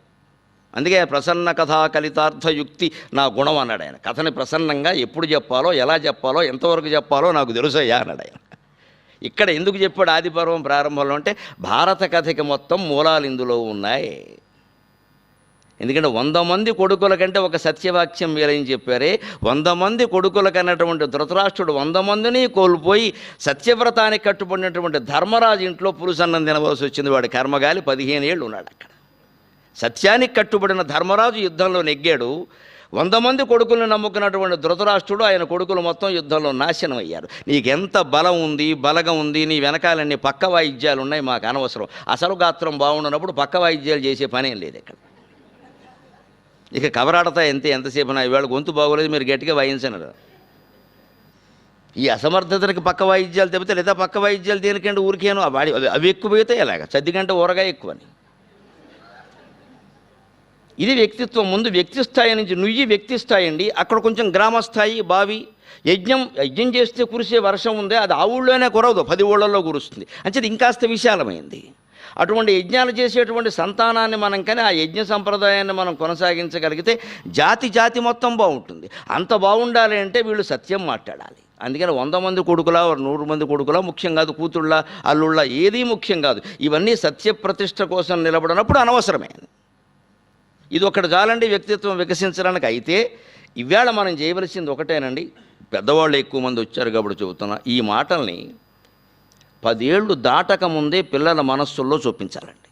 అందుకే ప్రసన్న కథా కలితార్థయుక్తి నా గుణం అన్నాడు ఆయన. కథని ప్రసన్నంగా ఎప్పుడు చెప్పాలో, ఎలా చెప్పాలో, ఎంతవరకు చెప్పాలో నాకు తెలుసయ్యా అన్నాడు ఆయన. ఇక్కడ ఎందుకు చెప్పాడు ఆది పర్వం ప్రారంభంలో అంటే, భారత కథకి మొత్తం మూలాలు ఇందులో ఉన్నాయి. ఎందుకంటే 100 మంది కొడుకుల కంటే ఒక సత్యవాక్యం వీరని చెప్పారే, 100 మంది కొడుకుల కన్నటువంటి ధృతరాష్ట్రుడు 100 మందిని కోల్పోయి సత్యవ్రతానికి కట్టుబడినటువంటి ధర్మరాజు ఇంట్లో పురుషన్నం తినవలసి వచ్చింది. వాడి కర్మగాలి 15 ఏళ్ళు ఉన్నాడు అక్కడ. సత్యానికి కట్టుబడిన ధర్మరాజు యుద్ధంలో నెగ్గాడు. 100 మంది కొడుకులను నమ్ముకున్నటువంటి ధృతరాష్ట్రుడు, ఆయన కొడుకులు మొత్తం యుద్ధంలో నాశనం అయ్యారు. నీకెంత బలం ఉంది, బలగం ఉంది, నీ వెనకాలన్నీ పక్క వాయిద్యాలు ఉన్నాయి, మాకు అనవసరం. అసలు గాత్రం బాగుండనప్పుడు పక్క వాయిద్యాలు చేసే పనేం లేదు ఇక్కడ. ఇక కవరాడతా ఎంతసేపు నా ఇవాళ గొంతు బాగోలేదు, మీరు గట్టిగా వాయించనరు. ఈ అసమర్థతకి పక్క వాయిద్యాలు తెపితే, లేదా పక్క వాయిద్యాలు దేనికంటే ఊరికేను అవి ఎక్కువైతే ఎలాగ చద్దికంటే ఊరగా ఎక్కువని. ఇది వ్యక్తిత్వం. ముందు వ్యక్తి స్థాయి నుంచి నుయ్యి వ్యక్తి స్థాయి అండి. అక్కడ కొంచెం గ్రామస్థాయి, బావి. యజ్ఞం చేస్తే కురిసే వర్షం ఉందే, అది ఆ ఊళ్ళోనే కురవదు, 10 ఊళ్ళల్లో కురుస్తుంది. అంచేది ఇంకాస్త విశాలమైంది. అటువంటి యజ్ఞాలు చేసేటువంటి సంతానాన్ని మనం కానీ ఆ యజ్ఞ సంప్రదాయాన్ని మనం కొనసాగించగలిగితే జాతి మొత్తం బాగుంటుంది. అంత బాగుండాలి అంటే వీళ్ళు సత్యం మాట్లాడాలి. అందుకని 100 మంది కొడుకులా 100 మంది కొడుకులా ముఖ్యం కాదు, కూతుళ్ళ అల్లుళ్ళ ఏదీ ముఖ్యం కాదు. ఇవన్నీ సత్యప్రతిష్ఠ కోసం నిలబడినప్పుడు అనవసరమే. ఇది ఒకటి చాలండి వ్యక్తిత్వం వికసించడానికి. అయితే ఇవాళ మనం చేయవలసింది ఒకటేనండి. పెద్దవాళ్ళు ఎక్కువ మంది వచ్చారు కాబట్టి చెబుతున్నా, ఈ మాటల్ని 10 ఏళ్ళు దాటక ముందే పిల్లల మనస్సుల్లో చూపించాలండి.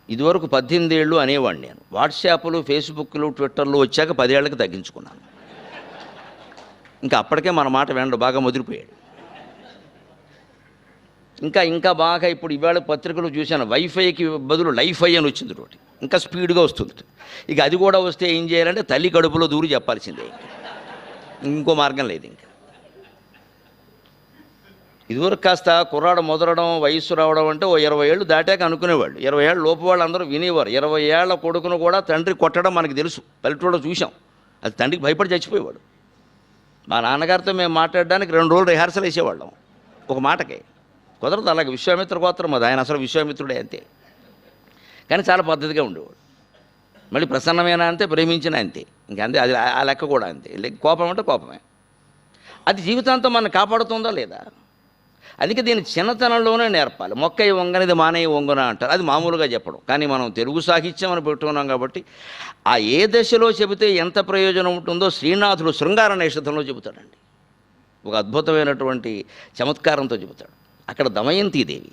ఇదివరకు 18 ఏళ్ళు అనేవాడిని నేను. వాట్సాప్లు, ఫేస్బుక్లు, ట్విట్టర్లు వచ్చాక 10 ఏళ్ళకి తగ్గించుకున్నాను. ఇంకా అప్పటికే మన మాట వినడు, బాగా ముదిరిపోయాడు. ఇంకా బాగా ఇప్పుడు ఇవాళ పత్రికలు చూశాను, వైఫైకి బదులు లైఫై అని వచ్చింది ఒకటి, ఇంకా స్పీడ్గా వస్తుంది. ఇక అది కూడా వస్తే ఏం చేయాలంటే తల్లి కడుపులో దూరి చెప్పాల్సిందే, ఇంకో మార్గం లేదు. ఇంకా ఇదివరకు కాస్త కుర్రాడు మొదలడం, వయస్సు రావడం అంటే ఓ 20 ఏళ్ళు దాటాక అనుకునేవాళ్ళు. 20 ఏళ్ళ లోపు వాళ్ళు అందరూ వినేవారు. 20 ఏళ్ల కొడుకును కూడా తండ్రి కొట్టడం మనకు తెలుసు, పల్లెటూళ్ళలో చూసాం. అది తండ్రికి భయపడి చచ్చిపోయేవాడు. మా నాన్నగారితో మేము మాట్లాడడానికి 2 రోజులు రిహార్సల్ వేసేవాళ్ళం ఒక మాటకే. కుదరదు అలాగే. విశ్వామిత్ర గోత్రం అది, ఆయన అసలు విశ్వామిత్రుడే అంతే. కానీ చాలా పద్ధతిగా ఉండేవాడు. మళ్ళీ ప్రసన్నమైన అంతే, ప్రేమించిన అంతే. ఇంకా అంతే, అది ఆ లెక్క కూడా అంతే. కోపం అంటే కోపమే. అది జీవితాంతం మనం కాపాడుతుందా లేదా? అందుకే దీన్ని చిన్నతనంలోనే నేర్పాలి. మొక్కయి వంగనిది మానయ్య వంగున అంటారు, అది మామూలుగా చెప్పడం. కానీ మనం తెలుగు సాహిత్యం అని పెట్టుకున్నాం కాబట్టి ఆ ఏ దశలో చెబితే ఎంత ప్రయోజనం ఉంటుందో శ్రీనాథుడు శృంగార నిషిద్ధంలో చెబుతాడండి. ఒక అద్భుతమైనటువంటి చమత్కారంతో చెబుతాడు. అక్కడ దమయంతీదేవి,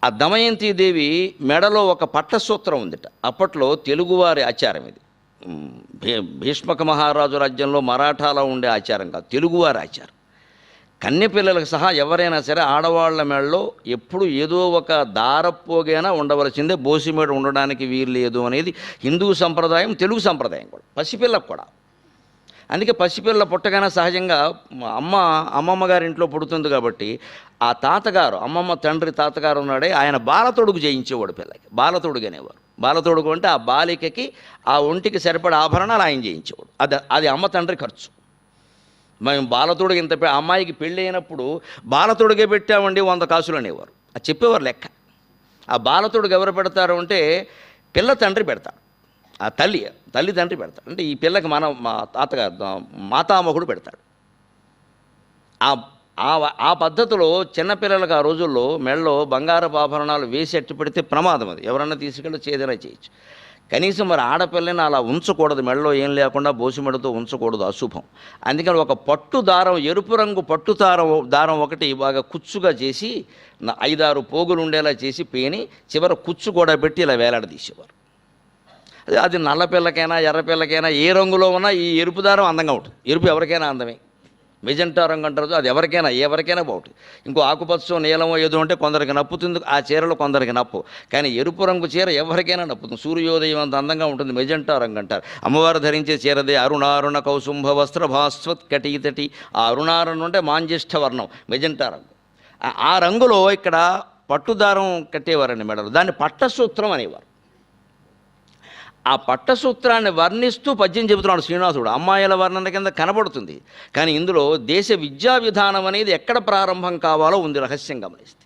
ఆ దమయంతీదేవి మెడలో ఒక పట్టసూత్రం ఉందిట. అప్పట్లో తెలుగువారి ఆచారం ఇది. భీష్మక మహారాజు రాజ్యంలో మరాఠాలో ఉండే ఆచారం కాదు, తెలుగువారి ఆచారం. కన్యపిల్లలకు సహా ఎవరైనా సరే ఆడవాళ్ల మెడలో ఎప్పుడు ఏదో ఒక దారపోగైనా ఉండవలసిందే, బోసిమేడ ఉండడానికి వీలు లేదు అనేది హిందూ సంప్రదాయం, తెలుగు సంప్రదాయం కూడా. పసిపిల్లకు కూడా. అందుకే పసిపిల్ల పుట్టగానే సహజంగా అమ్మమ్మ గారి ఇంట్లో పుడుతుంది కాబట్టి ఆ తాతగారు, అమ్మమ్మ తండ్రి తాతగారు ఉన్నాడే, ఆయన బాలతొడుగు చేయించేవాడు పిల్లకి. బాలతొడుగు అనేవారు. బాలతొడుగు అంటే ఆ బాలికకి ఆ ఒంటికి సరిపడే ఆభరణాలు ఆయన చేయించేవాడు. అది అమ్మ తండ్రి ఖర్చు. మేము బాలతొడుగు ఇంత అమ్మాయికి పెళ్ళి అయినప్పుడు బాలతొడుగే పెట్టామండి 100 కాసులు అనేవారు. అది చెప్పేవారు లెక్క. ఆ బాలతొడుగు ఎవరు పెడతారు అంటే పిల్ల తండ్రి పెడతారు, ఆ తల్లి తండ్రి పెడతాడు. అంటే ఈ పిల్లకి మా తాతగారు మాతామహుడు పెడతాడు. ఆ పద్ధతిలో చిన్నపిల్లలకు ఆ రోజుల్లో మెడలో బంగారపు ఆభరణాలు వేసి ఎట్టు పెడితే ప్రమాదం. అది ఎవరన్నా తీసుకెళ్ళి చేదైనా చేయొచ్చు. కనీసం మరి ఆడపిల్లని అలా ఉంచకూడదు, మెడలో ఏం లేకుండా బోసిమెడతో ఉంచకూడదు, అశుభం. అందుకని ఒక పట్టు దారం, ఎరుపు రంగు పట్టు దారం ఒకటి బాగా కుచ్చుగా చేసి 5-6 పోగులు ఉండేలా చేసి పేని చివర కుచ్చు కూడా పెట్టి ఇలా వేలాడదీసేవారు. అది నల్ల పిల్లకైనా ఎర్ర పిల్లకైనా ఏ రంగులో ఉన్నా ఈ ఎరుపు దారం అందంగా ఉంటుంది. ఎరుపు ఎవరికైనా అందమే. మెజెంటా రంగు అంటారు, అది ఎవరికైనా బాగుంటుంది. ఇంకో ఆకుపచ్చో నీలమో ఏదో అంటే కొందరికి నప్పుతుంది, ఆ చీరలు కొందరికి నప్పు. కానీ ఎరుపు రంగు చీర ఎవరికైనా నప్పుతుంది. సూర్యోదయం అంత అందంగా ఉంటుంది, మెజెంటా రంగు అంటారు. అమ్మవారు ధరించే చీరదే అరుణారుణ కౌసుంభ వస్త్ర భాస్వత్ కటీతటి. ఆ అరుణారుణ అంటే మాంజిష్ఠ వర్ణం, మెజెంటా రంగు. ఆ రంగులో ఇక్కడ పట్టుదారం కట్టేవారండి మెడలు, దాన్ని పట్టసూత్రం అనేవారు. ఆ పట్టసూత్రాన్ని వర్ణిస్తూ పద్యం చెబుతున్నాడు శ్రీనివాసుడు. అమ్మాయిల వర్ణన కింద కనబడుతుంది, కానీ ఇందులో దేశ విద్యా విధానం అనేది ఎక్కడ ప్రారంభం కావాలో ఉంది రహస్యం గమనిస్తే.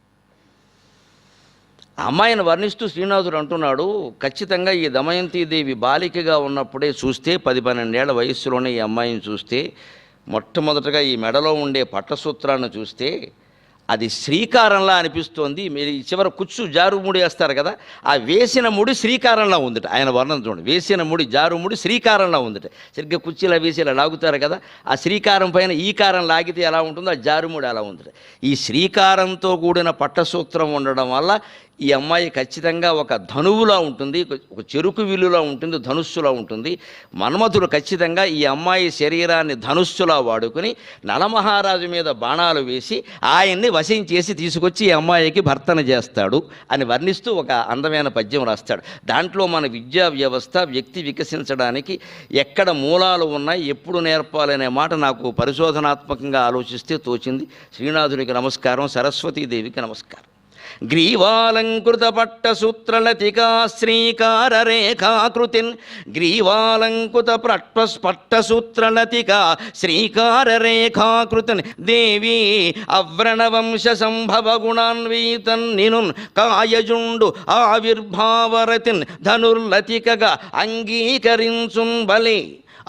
ఆ అమ్మాయిని వర్ణిస్తూ శ్రీనివాసుడు అంటున్నాడు, ఖచ్చితంగా ఈ దమయంతీదేవి బాలికగా ఉన్నప్పుడే చూస్తే 10-12 ఏళ్ల వయస్సులోనే ఈ అమ్మాయిని చూస్తే, మొట్టమొదటగా ఈ మెడలో ఉండే పట్టసూత్రాన్ని చూస్తే అది శ్రీకారంలా అనిపిస్తోంది. మీరు చివర కుచ్చు జారు ముడి వేస్తారు కదా, ఆ వేసిన ముడి శ్రీకారంలా ఉందిట. ఆయన వర్ణన చూడండి, వేసిన ముడి జారు ముడి శ్రీకారంలా ఉందిట. సరిగ్గా కుర్చీలా వేసి ఇలా లాగుతారు కదా, ఆ శ్రీకారం పైన ఈ కారం లాగితే ఎలా ఉంటుందో ఆ జారుముడి అలా ఉందిట. ఈ శ్రీకారంతో కూడిన పట్టసూత్రం ఉండడం వల్ల ఈ అమ్మాయి ఖచ్చితంగా ఒక ధనువులా ఉంటుంది, ఒక చెరుకు విల్లులా ఉంటుంది, ధనుస్సులా ఉంటుంది. మన్మథుడు ఖచ్చితంగా ఈ అమ్మాయి శరీరాన్ని ధనుస్సులా వాడుకొని నలమహారాజు మీద బాణాలు వేసి ఆయన్ని వశం చేసి తీసుకొచ్చి ఈ అమ్మాయికి భర్తన చేస్తాడు అని వర్ణిస్తూ ఒక అందమైన పద్యం రాస్తాడు. దాంట్లో మన విద్యా వ్యవస్థ వ్యక్తి వికసించడానికి ఎక్కడ మూలాలు ఉన్నాయి, ఎప్పుడు నేర్పాలనే మాట నాకు పరిశోధనాత్మకంగా ఆలోచిస్తే తోచింది. శ్రీనాథుడికి నమస్కారం, సరస్వతీదేవికి నమస్కారం. గ్రీవాలంకృత పట్టసూత్రలతికా శ్రీకార రేఖాకృతిన్ గ్రీవాలంకృత పట్టసూత్రలతికా శ్రీకార రేఖాకృతిన్ దేవీ అవ్రణవంశ సంభవ గుణాన్వీతన్ నినున్ కాయజుండు ఆవిర్భావరతిన్ ధనుర్లతికగా అంగీకరించున్ బలి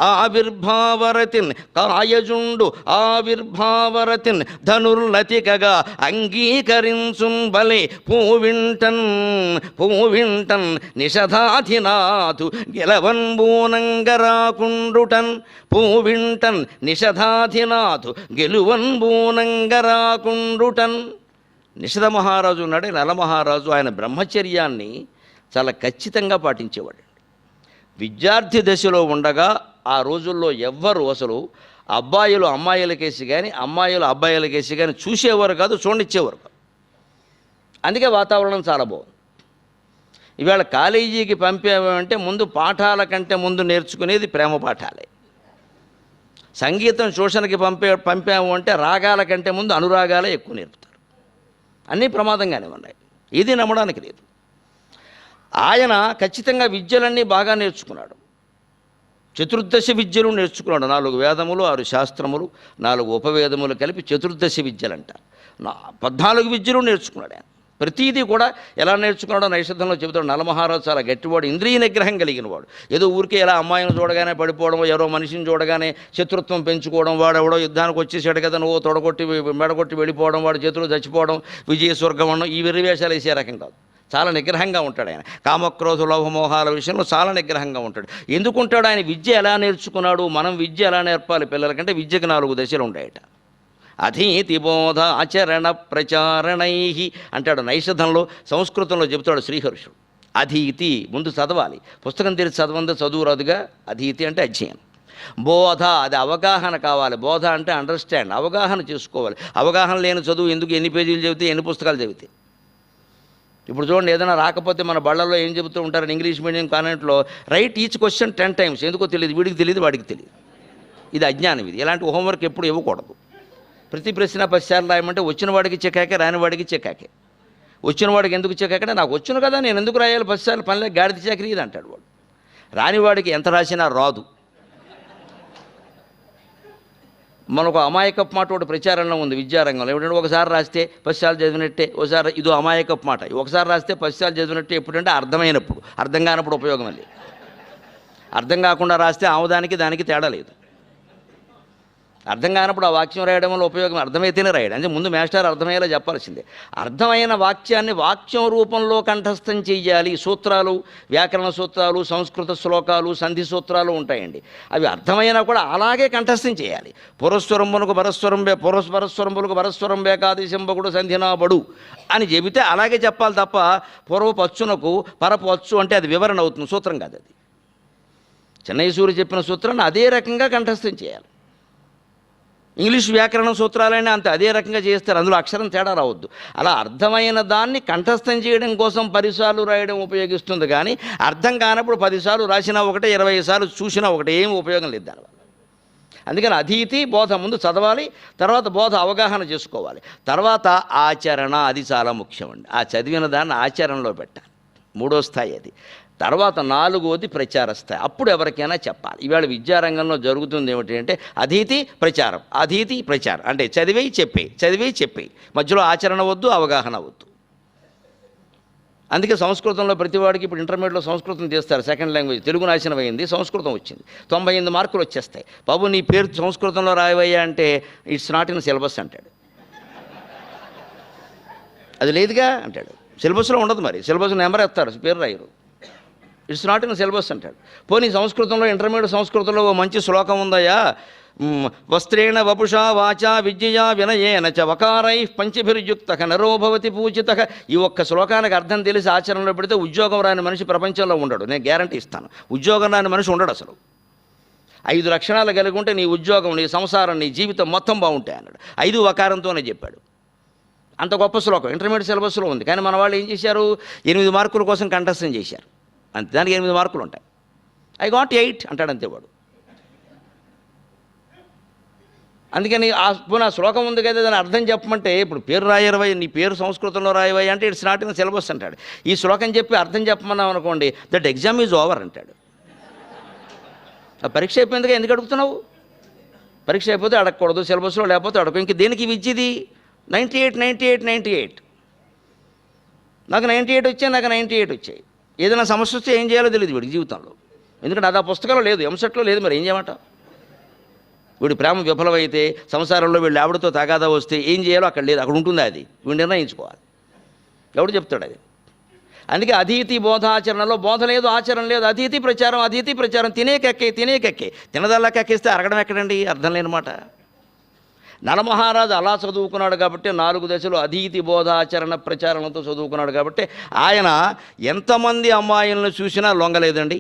ఆవిర్భావరతిన్ కాయజుండు ఆవిర్భావరతిన్ ధనుర్లతికగా అంగీకరించున్ బలే పూవింటన్ నిషధాధినాథు గెలవన్ బూనంగరాకుండుటన్ పూవింటన్ నిషధాధినాథు గెలువన్ బూనంగరాకుండుటన్. నిషధ మహారాజు ఉన్నాడే, నలమహారాజు, ఆయన బ్రహ్మచర్యాన్ని చాలా ఖచ్చితంగా పాటించేవాడు. విద్యార్థి దశలో ఉండగా ఆ రోజుల్లో ఎవ్వరు అసలు అబ్బాయిలు అమ్మాయిలకేసి కానీ అమ్మాయిలు అబ్బాయిలకేసి కానీ చూసేవారు కాదు, చూడనిచ్చేవారు కాదు. అందుకే వాతావరణం చాలా బాగుంది. ఇవాళ కాలేజీకి పంపామంటే ముందు పాఠాల కంటే ముందు నేర్చుకునేది ప్రేమ పాఠాలే. సంగీతం ట్యూషన్కి పంపాము అంటే రాగాల కంటే ముందు అనురాగాలే ఎక్కువ నేర్పుతారు. అన్నీ ప్రమాదంగానే ఉన్నాయి, ఇది నమ్మడానికి లేదు. ఆయన ఖచ్చితంగా విద్యలన్నీ బాగా నేర్చుకున్నాడు. చతుర్దశ విద్యలు నేర్చుకున్నాడు. 4 వేదములు, 6 శాస్త్రములు, 4 ఉపవేదములు కలిపి చతుర్దశ విద్యలు అంటారు. 14 విద్యలు నేర్చుకున్నాడు ఆయన. ప్రతీదీ కూడా ఎలా నేర్చుకున్నాడో నైషధంలో చెబుతాడు. నలమహారాజు చాలా గట్టివాడు, ఇంద్రియ నిగ్రహం కలిగిన వాడు. ఏదో ఊరికే ఎలా అమ్మాయిని చూడగానే పడిపోవడం, ఎవరో మనిషిని చూడగానే శత్రుత్వం పెంచుకోవడం, వాడెవడో యుద్ధానికి వచ్చేసాడు కదా నువ్వు తొడగొట్టి మెడగొట్టి వెళ్ళిపోవడం, వాడి చేతులు చచ్చిపోవడం, విజయ స్వర్గం అన్నం, ఈ వెర్రివేషాలు వేసే రకం కాదు. చాలా నిగ్రహంగా ఉంటాడు ఆయన. కామక్రోధ లోభమోహాల విషయంలో చాలా నిగ్రహంగా ఉంటాడు. ఎందుకుంటాడు ఆయన? విద్య ఎలా నేర్చుకున్నాడు? మనం విద్య ఎలా నేర్పాలి పిల్లలకంటే విద్యకు 4 దశలు ఉంటాయట. అధీతి బోధ ఆచరణ ప్రచారణై అంటాడు నైషధంలో. సంస్కృతంలో చెబుతాడు శ్రీహర్షుడు. అధీతి ముందు చదవాలి, పుస్తకం తెరిచి చదవందే చదువు రాదుగా. అధీతి అంటే అధ్యయనం. బోధ అది అవగాహన కావాలి. బోధ అంటే అండర్స్టాండ్, అవగాహన చేసుకోవాలి. అవగాహన లేని చదువు ఎందుకు? ఎన్ని పేజీలు చదివితే, ఎన్ని పుస్తకాలు చదివితే. ఇప్పుడు చూడండి, ఏదైనా రాకపోతే మన బళ్ళల్లో ఏం చెబుతూ ఉంటారు ఇంగ్లీష్ మీడియం కాన్వెంట్లో, రైట్ ఈచ్ క్వశ్చన్ 10 times. ఎందుకో తెలియదు, వీడికి తెలియదు, వాడికి తెలియదు. ఇది అజ్ఞానం. ఇది ఇలాంటి హోంవర్క్ ఎప్పుడు ఇవ్వకూడదు. ప్రతి ప్రశ్న 10 సార్లు రాయమంటే వచ్చిన వాడికి చెక్కాకే, రాని వాడికి చెక్కాకే. వచ్చిన వాడికి ఎందుకు చెక్కాకంటే నాకు వచ్చును కదా, నేను ఎందుకు రాయాలి 10 సార్లు, పనిలే గాడిద చాకరీ ఇది అంటాడు వాడు. రానివాడికి ఎంత రాసినా రాదు. మనకు అమాయకపు మాట ఒకటి ప్రచారంలో ఉంది విద్యారంగంలో. ఏమిటంటే ఒకసారి రాస్తే 10 సార్లు చదివినట్టే, ఒకసారి ఇదో అమాయకపు మాట. ఒకసారి రాస్తే 10 సార్లు చదివినట్టే ఎప్పుడంటే అర్థమైనప్పుడు, అర్థం కానప్పుడు ఉపయోగం లేదు. అర్థం కాకుండా రాస్తే ఆముదానికి దానికి తేడా లేదు. అర్థం కానప్పుడు ఆ వాక్యం రాయడం వల్ల ఉపయోగం, అర్థమైతేనే రాయడం. అంటే ముందు మాస్టర్ అర్థమయ్యేలా చెప్పాల్సిందే. అర్థమైన వాక్యాన్ని వాక్యం రూపంలో కంఠస్థం చెయ్యాలి. సూత్రాలు, వ్యాకరణ సూత్రాలు, సంస్కృత శ్లోకాలు, సంధి సూత్రాలు ఉంటాయండి. అవి అర్థమైనా కూడా అలాగే కంఠస్థం చేయాలి. పురస్వరంబునకు పరస్వరంబే, పరస్వరంబులకు పరస్వరం బేకాదేశంబకుడు సంధినాబడు అని చెబితే అలాగే చెప్పాలి తప్ప పూర్వపు అచ్చునకు పరపు అచ్చు అంటే అది వివరణ అవుతుంది, సూత్రం కాదు అది. చెన్నై సూర్య చెప్పిన సూత్రాన్ని అదే రకంగా కంఠస్థం చేయాలి. ఇంగ్లీష్ వ్యాకరణ సూత్రాలైనా అంతే అదే రకంగా చేస్తారు, అందులో అక్షరం తేడా రావద్దు. అలా అర్థమైన దాన్ని కంఠస్థం చేయడం కోసం 10 సార్లు రాయడం ఉపయోగిస్తుంది, కానీ అర్థం కానప్పుడు 10 సార్లు రాసినా ఒకటే, 20 సార్లు చూసినా ఒకటే, ఏం ఉపయోగం లేదు దానివల్ల. అందుకని అధీతి బోధ ముందు చదవాలి, తర్వాత బోధ అవగాహన చేసుకోవాలి, తర్వాత ఆచరణ, అది చాలా ముఖ్యమండి. ఆ చదివిన దాన్ని ఆచరణలో పెట్టాలి, 3వ స్థాయి అది. తర్వాత 4వది ప్రచార స్థాయి, అప్పుడు ఎవరికైనా చెప్పాలి. ఇవాళ విద్యారంగంలో జరుగుతుంది ఏమిటి అంటే అధీతి ప్రచారం, అధీతి ప్రచారం, అంటే చదివేయి చెప్పేయి, చదివేయి చెప్పేయి, మధ్యలో ఆచరణ వద్దు, అవగాహన వద్దు. అందుకే సంస్కృతంలో ప్రతివాడికి ఇప్పుడు ఇంటర్మీడియట్లో సంస్కృతం చేస్తారు, సెకండ్ లాంగ్వేజ్. తెలుగు నాశనం అయింది, సంస్కృతం వచ్చింది, 98 మార్కులు వచ్చేస్తాయి. బాబు నీ పేరు సంస్కృతంలో రాయవయ్యా అంటే ఇట్స్ నాట్ ఇన్ సిలబస్ అంటాడు. అది లేదుగా అంటాడు, సిలబస్లో ఉండదు, మరి సిలబస్ నెంబర్ ఎత్తారు, పేరు రాయరు, ఇట్స్ నాట్ ఇన్ సిలబస్ అంటాడు. పోనీ సంస్కృతంలో ఇంటర్మీడియట్ సంస్కృతంలో ఓ మంచి శ్లోకం ఉందయ్యా, వస్త్రేణ వపుషా వాచా విద్యయా వినయేన చ వకారై పంచభిర్యుక్త నరో భవతి పూజిత. ఈ ఒక్క శ్లోకానికి అర్థం తెలిసి ఆచరణలో పెడితే ఉద్యోగం రాని మనిషి ప్రపంచంలో ఉండడు, నేను గ్యారంటీ ఇస్తాను. ఉద్యోగం రాని మనిషి ఉండడు అసలు. 5 లక్షణాలు కలిగి ఉంటే నీ ఉద్యోగం, నీ సంసారం, నీ జీవితం మొత్తం బాగుంటాయి అన్నాడు. 5 వకారంతోనే చెప్పాడు. అంత గొప్ప శ్లోకం ఇంటర్మీడియట్ సిలబస్లో ఉంది, కానీ మన వాళ్ళు ఏం చేశారు, 8 మార్కుల కోసం కంఠస్థం చేశారు, అంతే. దానికి 8 మార్కులు ఉంటాయి. ఐ గాట్ 8 అంటాడు అంతే వాడు. అందుకని పోనీ ఆ శ్లోకం ఉంది కదా, దాని అర్థం చెప్పమంటే, ఇప్పుడు పేరు రాయరవై, నీ పేరు సంస్కృతంలో రాయవై అంటే ఇట్స్ నాట్ ఇన్ సిలబస్ అంటాడు. ఈ శ్లోకం చెప్పి అర్థం చెప్పమన్నాం అనుకోండి, దట్ ఎగ్జామ్ ఈజ్ ఓవర్ అంటాడు. ఆ పరీక్ష అయిపోయిందిగా ఎందుకు అడుగుతున్నావు? పరీక్ష అయిపోతే అడగకూడదు, సిలబస్లో లేకపోతే అడగ. ఇంక దేనికి విద్యది? 98 98 98. నాకు 98 వచ్చాయి, నాకు 98 వచ్చాయి. ఏదైనా సమస్య వస్తే ఏం చేయాలో తెలియదు వీడికి జీవితంలో, ఎందుకంటే అది ఆ పుస్తకంలో లేదు, ఎంసెట్లో లేదు, మరి ఏం చేయమంట? వీడి ప్రేమ విఫలమైతే, సంసారంలో వీళ్ళు ఆవిడతో తగాదా వస్తే ఏం చేయాలో అక్కడ లేదు, అక్కడ ఉంటుంది, అది వీడు నిర్ణయించుకోవాలి. ఎవడు చెప్తాడు అది? అందుకే అధీతి బోధాచరణలో బోధ లేదు, ఆచరణ లేదు. అధీతి ప్రచారం, అధీతి ప్రచారం, తినేకెక్కే తినదల్లా కక్కిస్తే అరగడం ఎక్కడండి? అర్థం లేని మాట. నలమహారాజు అలా చదువుకున్నాడు కాబట్టి 4 దశలు అధీతి బోధాచరణ ప్రచారణతో చదువుకున్నాడు కాబట్టి ఆయన ఎంతమంది అమ్మాయిలను చూసినా లొంగలేదండి.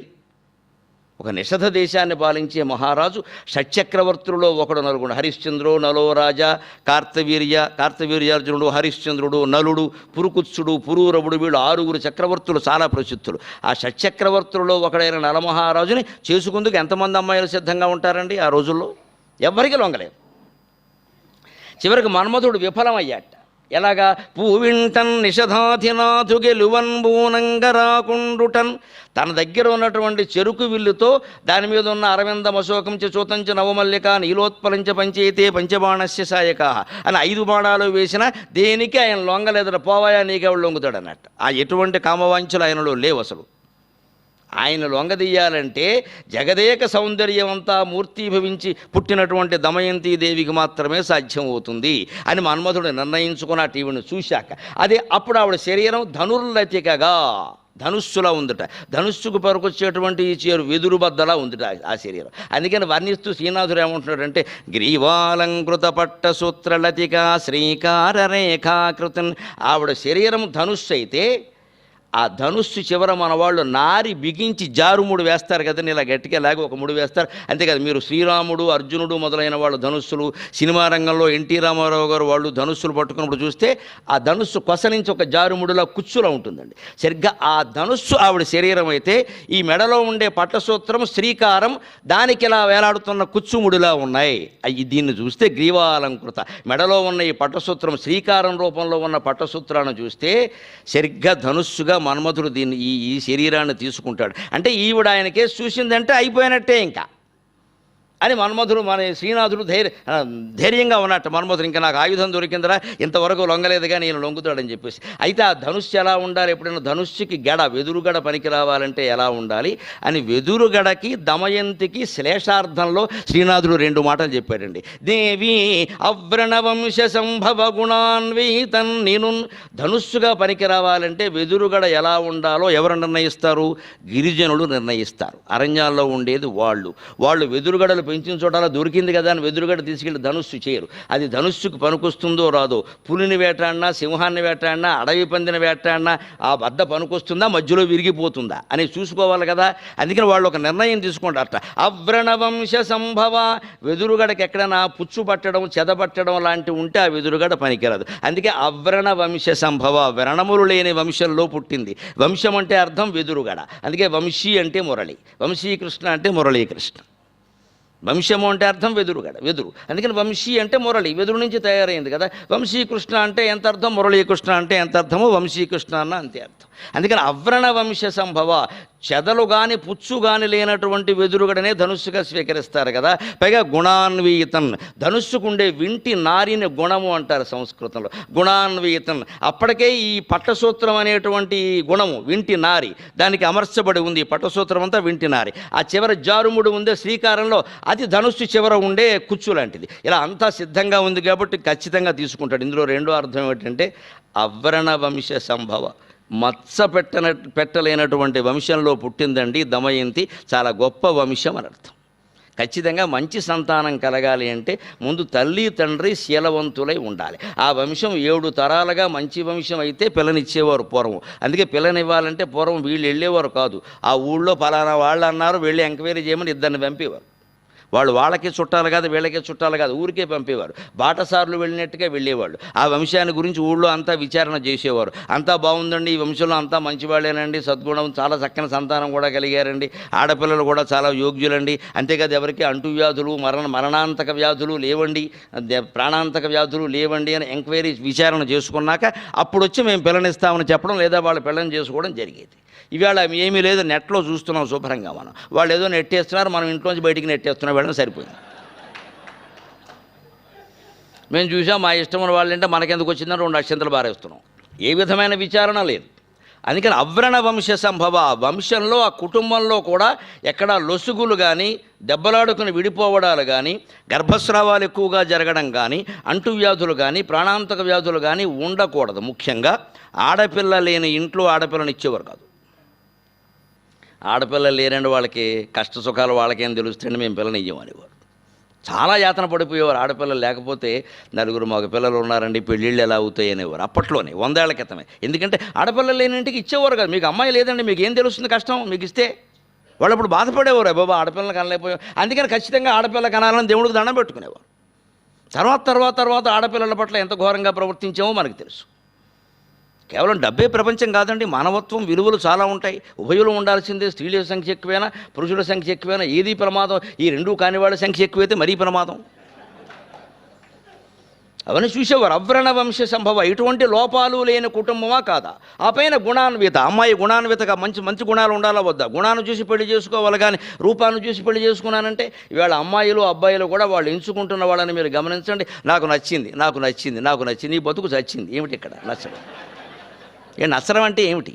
ఒక నిషధ దేశాన్ని పాలించే మహారాజు, షట్చక్రవర్తులలో ఒకడు నలుగుడు, హరిశ్చంద్రుడు, నలోరాజా, కార్తవీర్యార్జునుడు, హరిశ్చంద్రుడు, నలుడు, పురుకుత్సుడు, పురూరవుడు, వీళ్ళు 6 చక్రవర్తులు చాలా ప్రసిద్ధులు. ఆ షట్చక్రవర్తులలో ఒకడైన నలమహారాజుని చేసుకుందుకు ఎంతమంది అమ్మాయిలు సిద్ధంగా ఉంటారండి ఆ రోజుల్లో? ఎవ్వరికి లొంగలేదు. చివరికి మన్మధుడు విఫలమయ్యాట. ఎలాగా? పూవింటన్ నిషధాధినాథు గెలువన్ బూనంగరాకుండుటన్, తన దగ్గర ఉన్నటువంటి చెరుకు విల్లుతో దాని మీద ఉన్న అరవిందం అశోకం చూతంచ నవమల్లిక నీలోత్పలంచ పంచేతే పంచబాణస్య సాయక అని 5 బాణాలు వేసిన దేనికి ఆయన లొంగలేదట. పోవాయా నీకెవడు లొంగుతాడు అన్నట్టు. ఆ ఎటువంటి కామవాంఛలు ఆయనలో లేవు అసలు. ఆయన లొంగదీయాలంటే జగదేక సౌందర్యమంతా మూర్తీభవించి పుట్టినటువంటి దమయంతి దేవికి మాత్రమే సాధ్యమవుతుంది అని మన్మధుడు నిర్ణయించుకున్న టీవీని చూశాక, అదే అప్పుడు ఆవిడ శరీరం ధనుర్లతికగా ధనుస్సులా ఉందట. ధనుస్సుకు పరుకొచ్చేటువంటి ఈ చేరు వెదురు బద్దలా ఉందట ఆ శరీరం. అందుకని వర్ణిస్తూ శ్రీనాథుడు ఏమంటున్నాడంటే, గ్రీవాలంకృత పట్ట సూత్రలతిక శ్రీకార రేఖాకృతన్. ఆవిడ శరీరం ధనుస్సు అయితే ఆ ధనుస్సు చివర మన వాళ్ళు నారి బిగించి జారుముడు వేస్తారు కదండి, ఇలా గట్టిగా లాగి ఒక ముడి వేస్తారు. అంతేకాదు, మీరు శ్రీరాముడు, అర్జునుడు మొదలైన వాళ్ళు ధనుస్సులు, సినిమా రంగంలో ఎన్టీ రామారావు గారు వాళ్ళు ధనుస్సులు పట్టుకున్నప్పుడు చూస్తే ఆ ధనుస్సు కొస నుంచి ఒక జారుముడులా కుచ్చులా ఉంటుందండి. సరిగ్గా ఆ ధనుస్సు ఆవిడ శరీరం అయితే, ఈ మెడలో ఉండే పట్టసూత్రం శ్రీకారం దానికి ఇలా వేలాడుతున్న కుచ్చుముడిలా ఉన్నాయి. దీన్ని చూస్తే గ్రీవాలంకృత, మెడలో ఉన్న ఈ పట్టసూత్రం శ్రీకారం రూపంలో ఉన్న పట్టసూత్రాన్ని చూస్తే సరిగ్గా ధనుస్సుగా మన్మధుడు దీన్ని ఈ శరీరాన్ని తీసుకుంటాడు. అంటే ఈవిడ ఆయనకే చూసిందంటే అయిపోయినట్టే ఇంకా అని మన్మధుడు, మన శ్రీనాథుడు ధైర్యంగా ఉన్నట్టు. మన్మధుడు ఇంకా నాకు ఆయుధం దొరికిందిరా, ఇంతవరకు లొంగలేదుగా, నేను లొంగుతాడని చెప్పేసి. అయితే ఆ ధనుస్సు ఎలా ఉండాలి? ఎప్పుడైనా ధనుస్సుకి గడ, వెదురుగడ పనికి రావాలంటే ఎలా ఉండాలి అని వెదురుగడకి దమయంతికి శ్లేషార్థంలో శ్రీనాథుడు 2 మాటలు చెప్పాడండి. దేవి అవ్రణవంశ సంభవ గుణాన్వీతన్ నేను. ధనుస్సుగా పనికి రావాలంటే వెదురుగడ ఎలా ఉండాలో ఎవరు నిర్ణయిస్తారు? గిరిజనులు నిర్ణయిస్తారు. అరణ్యాల్లో ఉండేది వాళ్ళు వెదురుగడలు పెంచిన చోట అలా దొరికింది కదా అని వెదురుగడ్డ తీసుకెళ్ళి ధనుస్సు చేయరు. అది ధనుస్సుకు పనికొస్తుందో రాదో, పులిని వేటాడినా, సింహాన్ని వేటాడినా, అడవి పందిని వేటాడినా ఆ బద్ద పనికొస్తుందా, మధ్యలో విరిగిపోతుందా అని చూసుకోవాలి కదా. అందుకని వాళ్ళు ఒక నిర్ణయం తీసుకుంటారట. అవ్రణవంశ సంభవ, వెదురుగడకి ఎక్కడైనా పుచ్చు పట్టడం, చెదపట్టడం లాంటివి ఉంటే ఆ వెదురుగడ పనికిరాదు. అందుకే అవ్రణ వంశ సంభవ, వ్రణములు లేని వంశంలో పుట్టింది. వంశం అంటే అర్థం వెదురుగడ. అందుకే వంశీ అంటే మురళి, వంశీకృష్ణ అంటే మురళీకృష్ణ. వంశము అంటే అర్థం వెదురుగడ, వెదురు. అందుకని వంశీ అంటే మురళి, వెదురు నుంచి తయారైంది కదా. వంశీకృష్ణ అంటే ఎంత అర్థం, మురళీకృష్ణ అంటే ఎంత అర్థమో వంశీకృష్ణ అన్న అంతే అర్థం. అందుకని అవ్రణ వంశ సంభవ, చెదలు కానీ పుచ్చు కానీ లేనటువంటి వెదురుగడనే ధనుస్సుగా స్వీకరిస్తారు కదా. పైగా గుణాన్వీతన్, ధనుస్సుకుండే వింటి నారిని గుణము అంటారు సంస్కృతంలో, గుణాన్వీతన్. అప్పటికే ఈ పట్టసూత్రం అనేటువంటి గుణము వింటి నారి దానికి అమర్చబడి ఉంది. పట్టసూత్రం అంతా వింటి నారి. ఆ చివర జారుముడు ఉందే శ్రీకారంలో, అది ధనుస్సు చివర ఉండే కుచ్చు లాంటిది. ఇలా అంతా సిద్ధంగా ఉంది కాబట్టి ఖచ్చితంగా తీసుకుంటాడు. ఇందులో రెండో అర్థం ఏమిటంటే అవ్రణ వంశ సంభవ, మత్స పెట్టలేనటువంటి వంశంలో పుట్టిందండి దమయంతి, చాలా గొప్ప వంశం అని అర్థం. ఖచ్చితంగా మంచి సంతానం కలగాలి అంటే ముందు తల్లి తండ్రి శీలవంతులై ఉండాలి. ఆ వంశం 7 తరాలుగా మంచి వంశం అయితే పిల్లనిచ్చేవారు పూర్వం. అందుకే పిల్లనివ్వాలంటే పూర్వం వీళ్ళు వెళ్ళేవారు కాదు. ఆ ఊళ్ళో పలానా వాళ్ళు అన్నారు, వెళ్ళి ఎంక్వైరీ చేయమని ఇద్దరిని పంపేవారు. వాళ్ళు వాళ్ళకి చుట్టాలు కాదు, వీళ్ళకే చుట్టాలు కాదు, ఊరికే పంపేవారు. బాటసార్లు వెళ్ళినట్టుగా వెళ్ళేవాళ్ళు. ఆ వంశాన్ని గురించి ఊళ్ళో అంతా విచారణ చేసేవారు. అంతా బాగుందండి, ఈ వంశంలో అంతా మంచివాళ్ళేనండి, సద్గుణం, చాలా చక్కని సంతానం కూడా కలిగారండి, ఆడపిల్లలు కూడా చాలా యోగ్యులండి, అంతేకాదు ఎవరికి అంటువ్యాధులు, మరణాంతక వ్యాధులు లేవండి, ప్రాణాంతక వ్యాధులు లేవండి అని ఎంక్వైరీ విచారణ చేసుకున్నాక అప్పుడు వచ్చి మేము పిల్లనిస్తామని చెప్పడం, లేదా వాళ్ళు పిల్లని చేసుకోవడం జరిగేది. ఇవాళ ఏమీ లేదు, నెట్లో చూస్తున్నాం శుభ్రంగా మనం. వాళ్ళు ఏదో నెట్టేస్తున్నారు, మనం ఇంట్లోంచి బయటికి నెట్టేస్తున్నాం, వెళ్ళడం సరిపోయింది. మేము చూసాం, మా ఇష్టమైన వాళ్ళంటే మనకెందుకు వచ్చిందని 2 అక్షంతలు బారేస్తున్నాం. ఏ విధమైన విచారణ లేదు. అందుకని అవ్రణ వంశ సంభవ, వంశంలో ఆ కుటుంబంలో కూడా ఎక్కడా లొసుగులు కానీ, దెబ్బలాడుకుని విడిపోవడాలు కానీ, గర్భస్రావాలు ఎక్కువగా జరగడం కానీ, అంటువ్యాధులు కానీ, ప్రాణాంతక వ్యాధులు కానీ ఉండకూడదు. ముఖ్యంగా ఆడపిల్ల లేని ఇంట్లో ఆడపిల్లని ఇచ్చేవారు కాదు. ఆడపిల్లలు లేరండి, వాళ్ళకి కష్ట సుఖాలు వాళ్ళకేం తెలుస్తాయండి, మేము పిల్లని ఇయ్యమనేవారు. చాలా యాతన పడిపోయేవారు. ఆడపిల్లలు లేకపోతే 4 మగ పిల్లలు ఉన్నారండి, పెళ్ళిళ్ళు ఎలా అవుతాయి అనేవారు అప్పట్లోనే, 100 ఏళ్ల క్రితమే. ఎందుకంటే ఆడపిల్లలు లేని ఇంటికి ఇచ్చేవారు కదా. మీకు అమ్మాయి లేదండి, మీకు ఏం తెలుస్తుంది కష్టం, మీకు ఇస్తే వాళ్ళు అప్పుడు బాధపడేవారు, బాబా ఆడపిల్లలు కనలేకపోయారు. అందుకని ఖచ్చితంగా ఆడపిల్ల కనాలని దేవుడికి దండం పెట్టుకునేవారు. తర్వాత ఆడపిల్లల పట్ల ఎంత ఘోరంగా ప్రవర్తించామో మనకు తెలుసు. కేవలం డబ్బే ప్రపంచం కాదండి, మానవత్వం, విలువలు చాలా ఉంటాయి. ఉభయులు ఉండాల్సిందే. స్త్రీల సంఖ్య ఎక్కువైనా, పురుషుల సంఖ్య ఎక్కువైనా ఏది ప్రమాదం. ఈ 2 కాని వాళ్ళ సంఖ్య ఎక్కువైతే మరీ ప్రమాదం. అవన్నీ చూసేవారు. అవ్రణ వంశ సంభవ, ఇటువంటి లోపాలు లేని కుటుంబమా కాదా. ఆ పైన గుణాన్విత, అమ్మాయి గుణాన్వితగా మంచి గుణాలు ఉండాలా వద్దా. గుణాన్ని చూసి పెళ్లి చేసుకోవాలి కానీ రూపాన్ని చూసి పెళ్లి చేసుకున్నానంటే, ఇవాళ అమ్మాయిలు అబ్బాయిలు కూడా వాళ్ళు ఎంచుకుంటున్న వాళ్ళని మీరు గమనించండి. నాకు నచ్చింది, ఈ బతుకు చచ్చింది. ఏమిటి ఇక్కడ నచ్చడం? నచ్చడం అంటే ఏమిటి?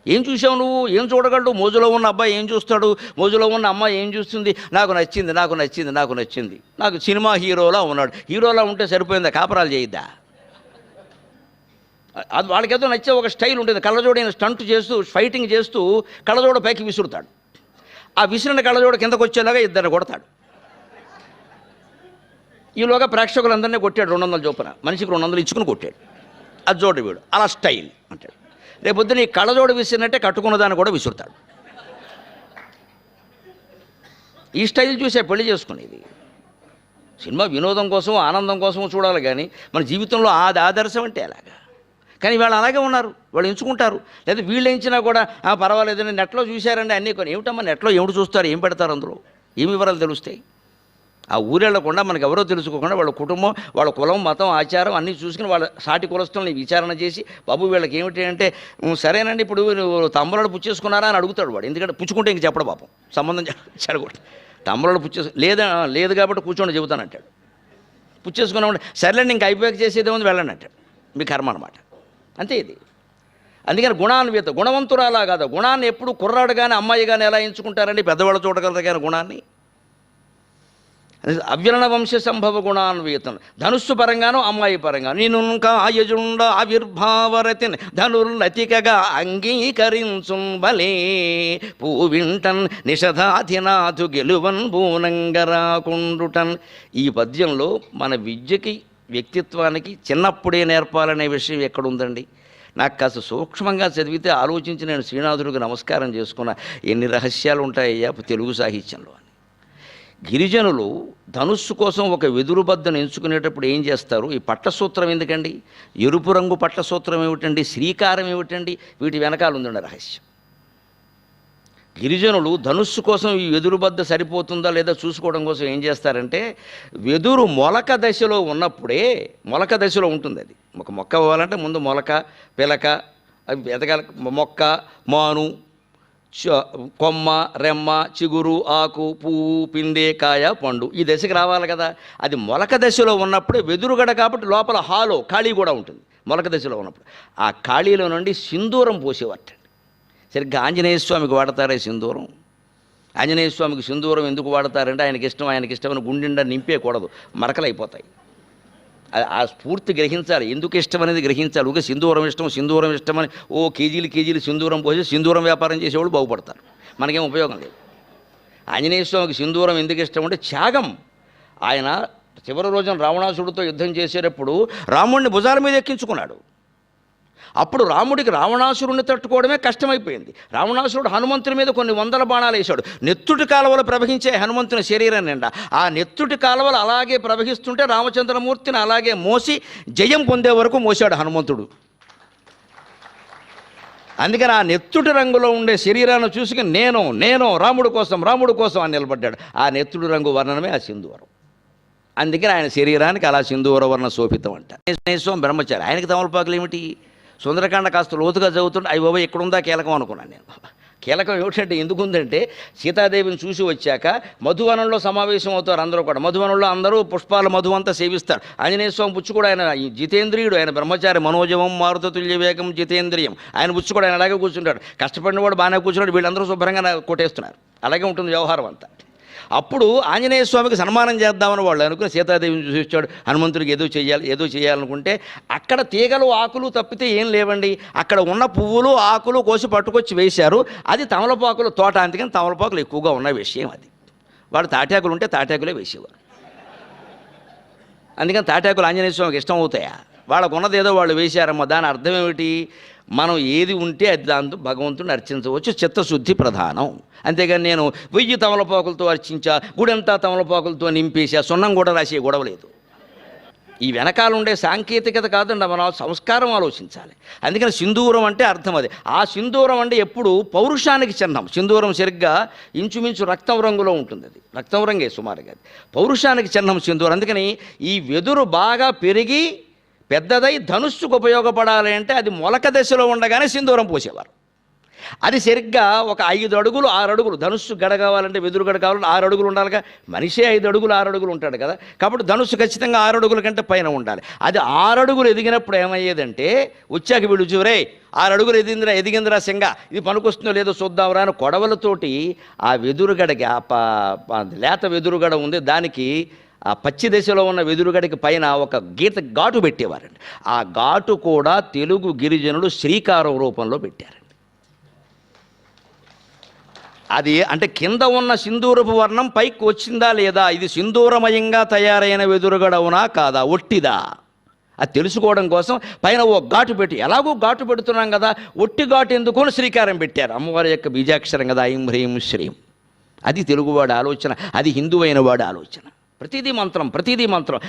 ఏం చూసావు నువ్వు? ఏం చూడగలడు? మోజులో ఉన్న అబ్బాయి ఏం చూస్తాడు, మోజులో ఉన్న అమ్మాయి ఏం చూస్తుంది? నాకు నచ్చింది. నాకు సినిమా హీరోలా ఉన్నాడు. హీరోలా ఉంటే సరిపోయిందా? కాపరాలు చేయొద్దా? అది వాళ్ళకేదో నచ్చే ఒక స్టైల్ ఉంటుంది. కళ్ళజోడైన స్టంట్ చేస్తూ, ఫైటింగ్ చేస్తూ కళ్ళజోడ పైకి విసురుతాడు. ఆ విసిరిన కళ్ళజోడ కిందకు వచ్చేలాగా ఇద్దరిని కొడతాడు. ఈలోగా ప్రేక్షకులందరినీ కొట్టాడు 200 చొప్పున, మనిషికి 200 ఇచ్చుకుని కొట్టాడు. అది జోడు వీడు అలా స్టైల్ అంటాడు. రేపొద్దు నీ కళ్ళజోడు విసిరినట్టే కట్టుకున్న దాన్ని కూడా విసురుతాడు. ఈ స్టైల్ చూసే పెళ్లి చేసుకునేది. సినిమా వినోదం కోసం, ఆనందం కోసం చూడాలి కానీ మన జీవితంలో అది ఆదర్శం అంటే అలాగా. కానీ వాళ్ళు అలాగే ఉన్నారు, వాళ్ళు ఎంచుకుంటారు. లేదా వీళ్ళు ఎంచినా కూడా పర్వాలేదని నెట్లో చూశారండి అన్నీ కొని. ఏమిటమ్మా నెట్లో ఏమిటి చూస్తారు, ఏం పెడతారు, అందులో ఏమి వివరాలు తెలుస్తాయి? ఆ ఊరెళ్ళకుండా మనకు ఎవరో తెలుసుకోకుండా వాళ్ళ కుటుంబం, వాళ్ళ కులం, మతం, ఆచారం అన్నీ చూసుకుని వాళ్ళ సాటి కులస్తుల్ని విచారణ చేసి, బాబు వీళ్ళకి ఏమిటి అంటే, సరేనండి ఇప్పుడు తమ్ముళ్ళు పుచ్చేసుకున్నారా అని అడుగుతాడు వాడు. ఎందుకంటే పుచ్చుకుంటే ఇంక చెప్పడం పాపం, సంబంధం చెడగొట్టు. తమ్ముళ్ళు లేదు కాబట్టి కూర్చోండి చెబుతానంటాడు. పుచ్చేసుకున్నామంటే సరేలేండి ఇంక అయిపోయాక చేసేదే ఉంది, వెళ్ళండి అంటాడు. మీ కర్మ అనమాట. అంతే ఇది. అందుకని గుణాన్విత, గుణవంతురాలా కాదు. గుణాన్ని ఎప్పుడు కుర్రాడు కానీ అమ్మాయి కానీ ఎలా ఎంచుకుంటారండి? పెద్దవాళ్ళు చూడగలరు కానీ గుణాన్ని. అవ్యరణ వంశ సంభవ గుణాన్వేతం. ధనుస్సు పరంగాను అమ్మాయి పరంగా నేను కాయజుండ ఆవిర్భావరతిని ధనుర్లతికగా అంగీకరించున్ బలే పూవింటన్ నిషధాధినాథు గెలువన్ బూనంగరాకుండుటన్. ఈ పద్యంలో మన విద్యకి వ్యక్తిత్వానికి చిన్నప్పుడే నేర్పాలనే విషయం ఎక్కడుందండి? నాకు కాస్త సూక్ష్మంగా చదివితే ఆలోచించి నేను శ్రీనాథుడికి నమస్కారం చేసుకున్నా. ఎన్ని రహస్యాలు ఉంటాయ్యా తెలుగు సాహిత్యంలో అని. గిరిజనులు ధనుస్సు కోసం ఒక వెదురుబద్దను ఎంచుకునేటప్పుడు ఏం చేస్తారు? ఈ పట్టసూత్రం ఎందుకండి? ఎరుపు రంగు పట్టసూత్రం ఏమిటండి? శ్రీకారం ఏమిటండి? వీటి వెనకాల ఉందండి రహస్యం. గిరిజనులు ధనుస్సు కోసం ఈ వెదురుబద్ద సరిపోతుందా లేదా చూసుకోవడం కోసం ఏం చేస్తారంటే, వెదురు మొలక దశలో ఉన్నప్పుడే, మొలక దశలో ఉంటుంది అది, ఒక మొక్క అవ్వాలంటే ముందు మొలక, పిలక, అవి ఎదగాల, మొక్క, మాను, కొమ్మ, రెమ్మ, చిగురు, ఆకు, పువ్వు, పిందె, కాయ, పండు, ఈ దశకి రావాలి కదా. అది మొలక దశలో ఉన్నప్పుడే వెదురుగడ కాబట్టి లోపల హాలో ఖాళీ కూడా ఉంటుంది. మొలక దశలో ఉన్నప్పుడు ఆ ఖాళీలో నుండి సింధూరం పోసేవారట. సరిగ్గా ఆంజనేయ స్వామికి వాడతారే సింధూరం. ఆంజనేయ స్వామికి సింధూరం ఎందుకు వాడతారంటే ఆయనకి ఇష్టమని గుండెండా నింపేయకూడదు, మరకలు అయిపోతాయి. ఆ స్ఫూర్తి గ్రహించాలి, ఎందుకు ఇష్టం అనేది గ్రహించాలి. ఊరికే సింధూరం ఇష్టమని కేజీలు సింధూరం పోసి సింధూరం వ్యాపారం చేసేవాళ్ళు బాగుపడతారు, మనకేం ఉపయోగం లేదు. ఆంజనేయ స్వామికి సింధూరం ఎందుకు ఇష్టం అంటే త్యాగం. ఆయన చివరి రోజున రావణాసుడితో యుద్ధం చేసేటప్పుడు రాముడిని భుజాల మీద ఎక్కించుకున్నాడు. అప్పుడు రాముడికి రావణాసురుడిని తట్టుకోవడమే కష్టమైపోయింది. రావణాసురుడు హనుమంతుని మీద కొన్ని వందల బాణాలు వేశాడు. నెత్తుటి కాలువలు ప్రవహించే హనుమంతుని శరీరం నిండా ఆ నెత్తుటి కాలువలు అలాగే ప్రవహిస్తుంటే రామచంద్రమూర్తిని అలాగే మోసి జయం పొందే వరకు మోశాడు హనుమంతుడు. అందుకని ఆ నెత్తుటి రంగులో ఉండే శరీరాన్ని చూసుకుని నేను రాముడు కోసం అని నిలబడ్డాడు. ఆ నెత్తుడి రంగు వర్ణనమే ఆ సింధూరం. అందుకని ఆయన శరీరానికి అలా సింధూర వర్ణ శోభితం అంట. స్వామి బ్రహ్మచారి, ఆయనకి తమలపాకులు ఏమిటి? సుందరకాండ కాస్త లోతుగా చదువుతుంటే అవి బాబా ఎక్కడుందా కీలకం అనుకున్నాను నేను. కీలకం ఏమిటంటే ఎందుకుందంటే, సీతాదేవిని చూసి వచ్చాక మధువనంలో సమావేశం అవుతారు అందరూ కూడా. మధువనంలో అందరూ పుష్పాల మధు అంతా సేవిస్తారు. ఆంజనేయ స్వామి బుచ్చు కూడా ఆయన జితేంద్రియుడు, ఆయన బ్రహ్మచారి, మనోజవం మారుతతుల్య వేగం జితేంద్రియం. ఆయన బుచ్చు కూడా ఆయన అలాగే కూర్చుంటాడు. కష్టపడిన వాడు బాగానే కూర్చున్నాడు, వీళ్ళందరూ శుభ్రంగా కొట్టేస్తున్నారు. అలాగే ఉంటుంది వ్యవహారం అంతా. అప్పుడు ఆంజనేయ స్వామికి సన్మానం చేద్దామని వాళ్ళు అనుకుని సీతాదేవిని చూసి వచ్చాడు. హనుమంతుడికి ఏదో చేయాలనుకుంటే అక్కడ తీగలు ఆకులు తప్పితే ఏం లేవండి. అక్కడ ఉన్న పువ్వులు ఆకులు కోసి పట్టుకొచ్చి వేశారు. అది తమలపాకుల తోట, అందుకని తమలపాకులు ఎక్కువగా ఉన్న విషయం అది. వాడు తాటాకులు ఉంటే తాటాకులే వేసేవారు. అందుకని తాటాకులు ఆంజనేయ స్వామికి ఇష్టం అవుతాయా? వాళ్ళకు ఉన్నది ఏదో వాళ్ళు వేశారమ్మా. దాని అర్థం ఏమిటి? మనం ఏది ఉంటే అది దాంతో భగవంతుడిని అర్చించవచ్చు. చిత్తశుద్ధి ప్రధానం. అంతేగాని నేను 1000 తమలపాకులతో అర్చించా, గుడంతా తమలపాకులతో నింపేసా, సున్నం కూడా రాసే గొడవ లేదు. ఈ వెనకాల ఉండే సాంకేతికత కాదండి, మనం సంస్కారం ఆలోచించాలి. అందుకని సింధూరం అంటే అర్థం అది. ఆ సింధూరం అంటే ఎప్పుడు పౌరుషానికి చిహ్నం. సింధూరం సరిగ్గా ఇంచుమించు రక్తం రంగులో ఉంటుంది. అది రక్తం రంగే సుమారుగా, అది పౌరుషానికి చిహ్నం సింధూరం. అందుకని ఈ వెదురు బాగా పెరిగి పెద్దదై ధనుస్సుకు ఉపయోగపడాలి అంటే అది మొలక దశలో ఉండగానే సింధూరం పోసేవారు. అది సరిగ్గా ఒక 5 అడుగులు 6 అడుగులు ధనుస్సు గడ కావాలంటే, వెదురు గడ కావాలంటే 6 అడుగులు ఉండాలిగా. మనిషే 5 అడుగులు 6 అడుగులు ఉంటాడు కదా. కాబట్టి ధనుస్సు ఖచ్చితంగా 6 అడుగుల కంటే పైన ఉండాలి. అది 6 అడుగులు ఎదిగినప్పుడు ఏమయ్యేదంటే, వచ్చాక వీళ్ళు చూరే 6 అడుగులు ఎదిగిందిరా సింగ, ఇది పనికొస్తుందో లేదో చూద్దాంరా అని కొడవలతోటి ఆ వెదురుగడకి, లేత వెదురుగడ ఉంది దానికి, ఆ పచ్చి దశలో ఉన్న వెదురుగడికి పైన ఒక ఘాటు పెట్టేవారండి. ఆ ఘాటు కూడా తెలుగు గిరిజనులు శ్రీకారం రూపంలో పెట్టారండి. అది అంటే కింద ఉన్న సింధూరపు వర్ణం పైకి వచ్చిందా లేదా, ఇది సింధూరమయంగా తయారైన వెదురుగడవునా కాదా, ఒట్టిదా, అది తెలుసుకోవడం కోసం పైన ఓ ఘాటు పెట్టి, ఎలాగో ఘాటు పెడుతున్నాం కదా, ఒట్టి ఘాటు ఎందుకు శ్రీకారం పెట్టారు. అమ్మవారి యొక్క బీజాక్షరం కదా, ఐం హ్రీం శ్రీం. అది తెలుగువాడి ఆలోచన, అది హిందువైన వాడి ఆలోచన. ప్రతిదీ మంత్రం,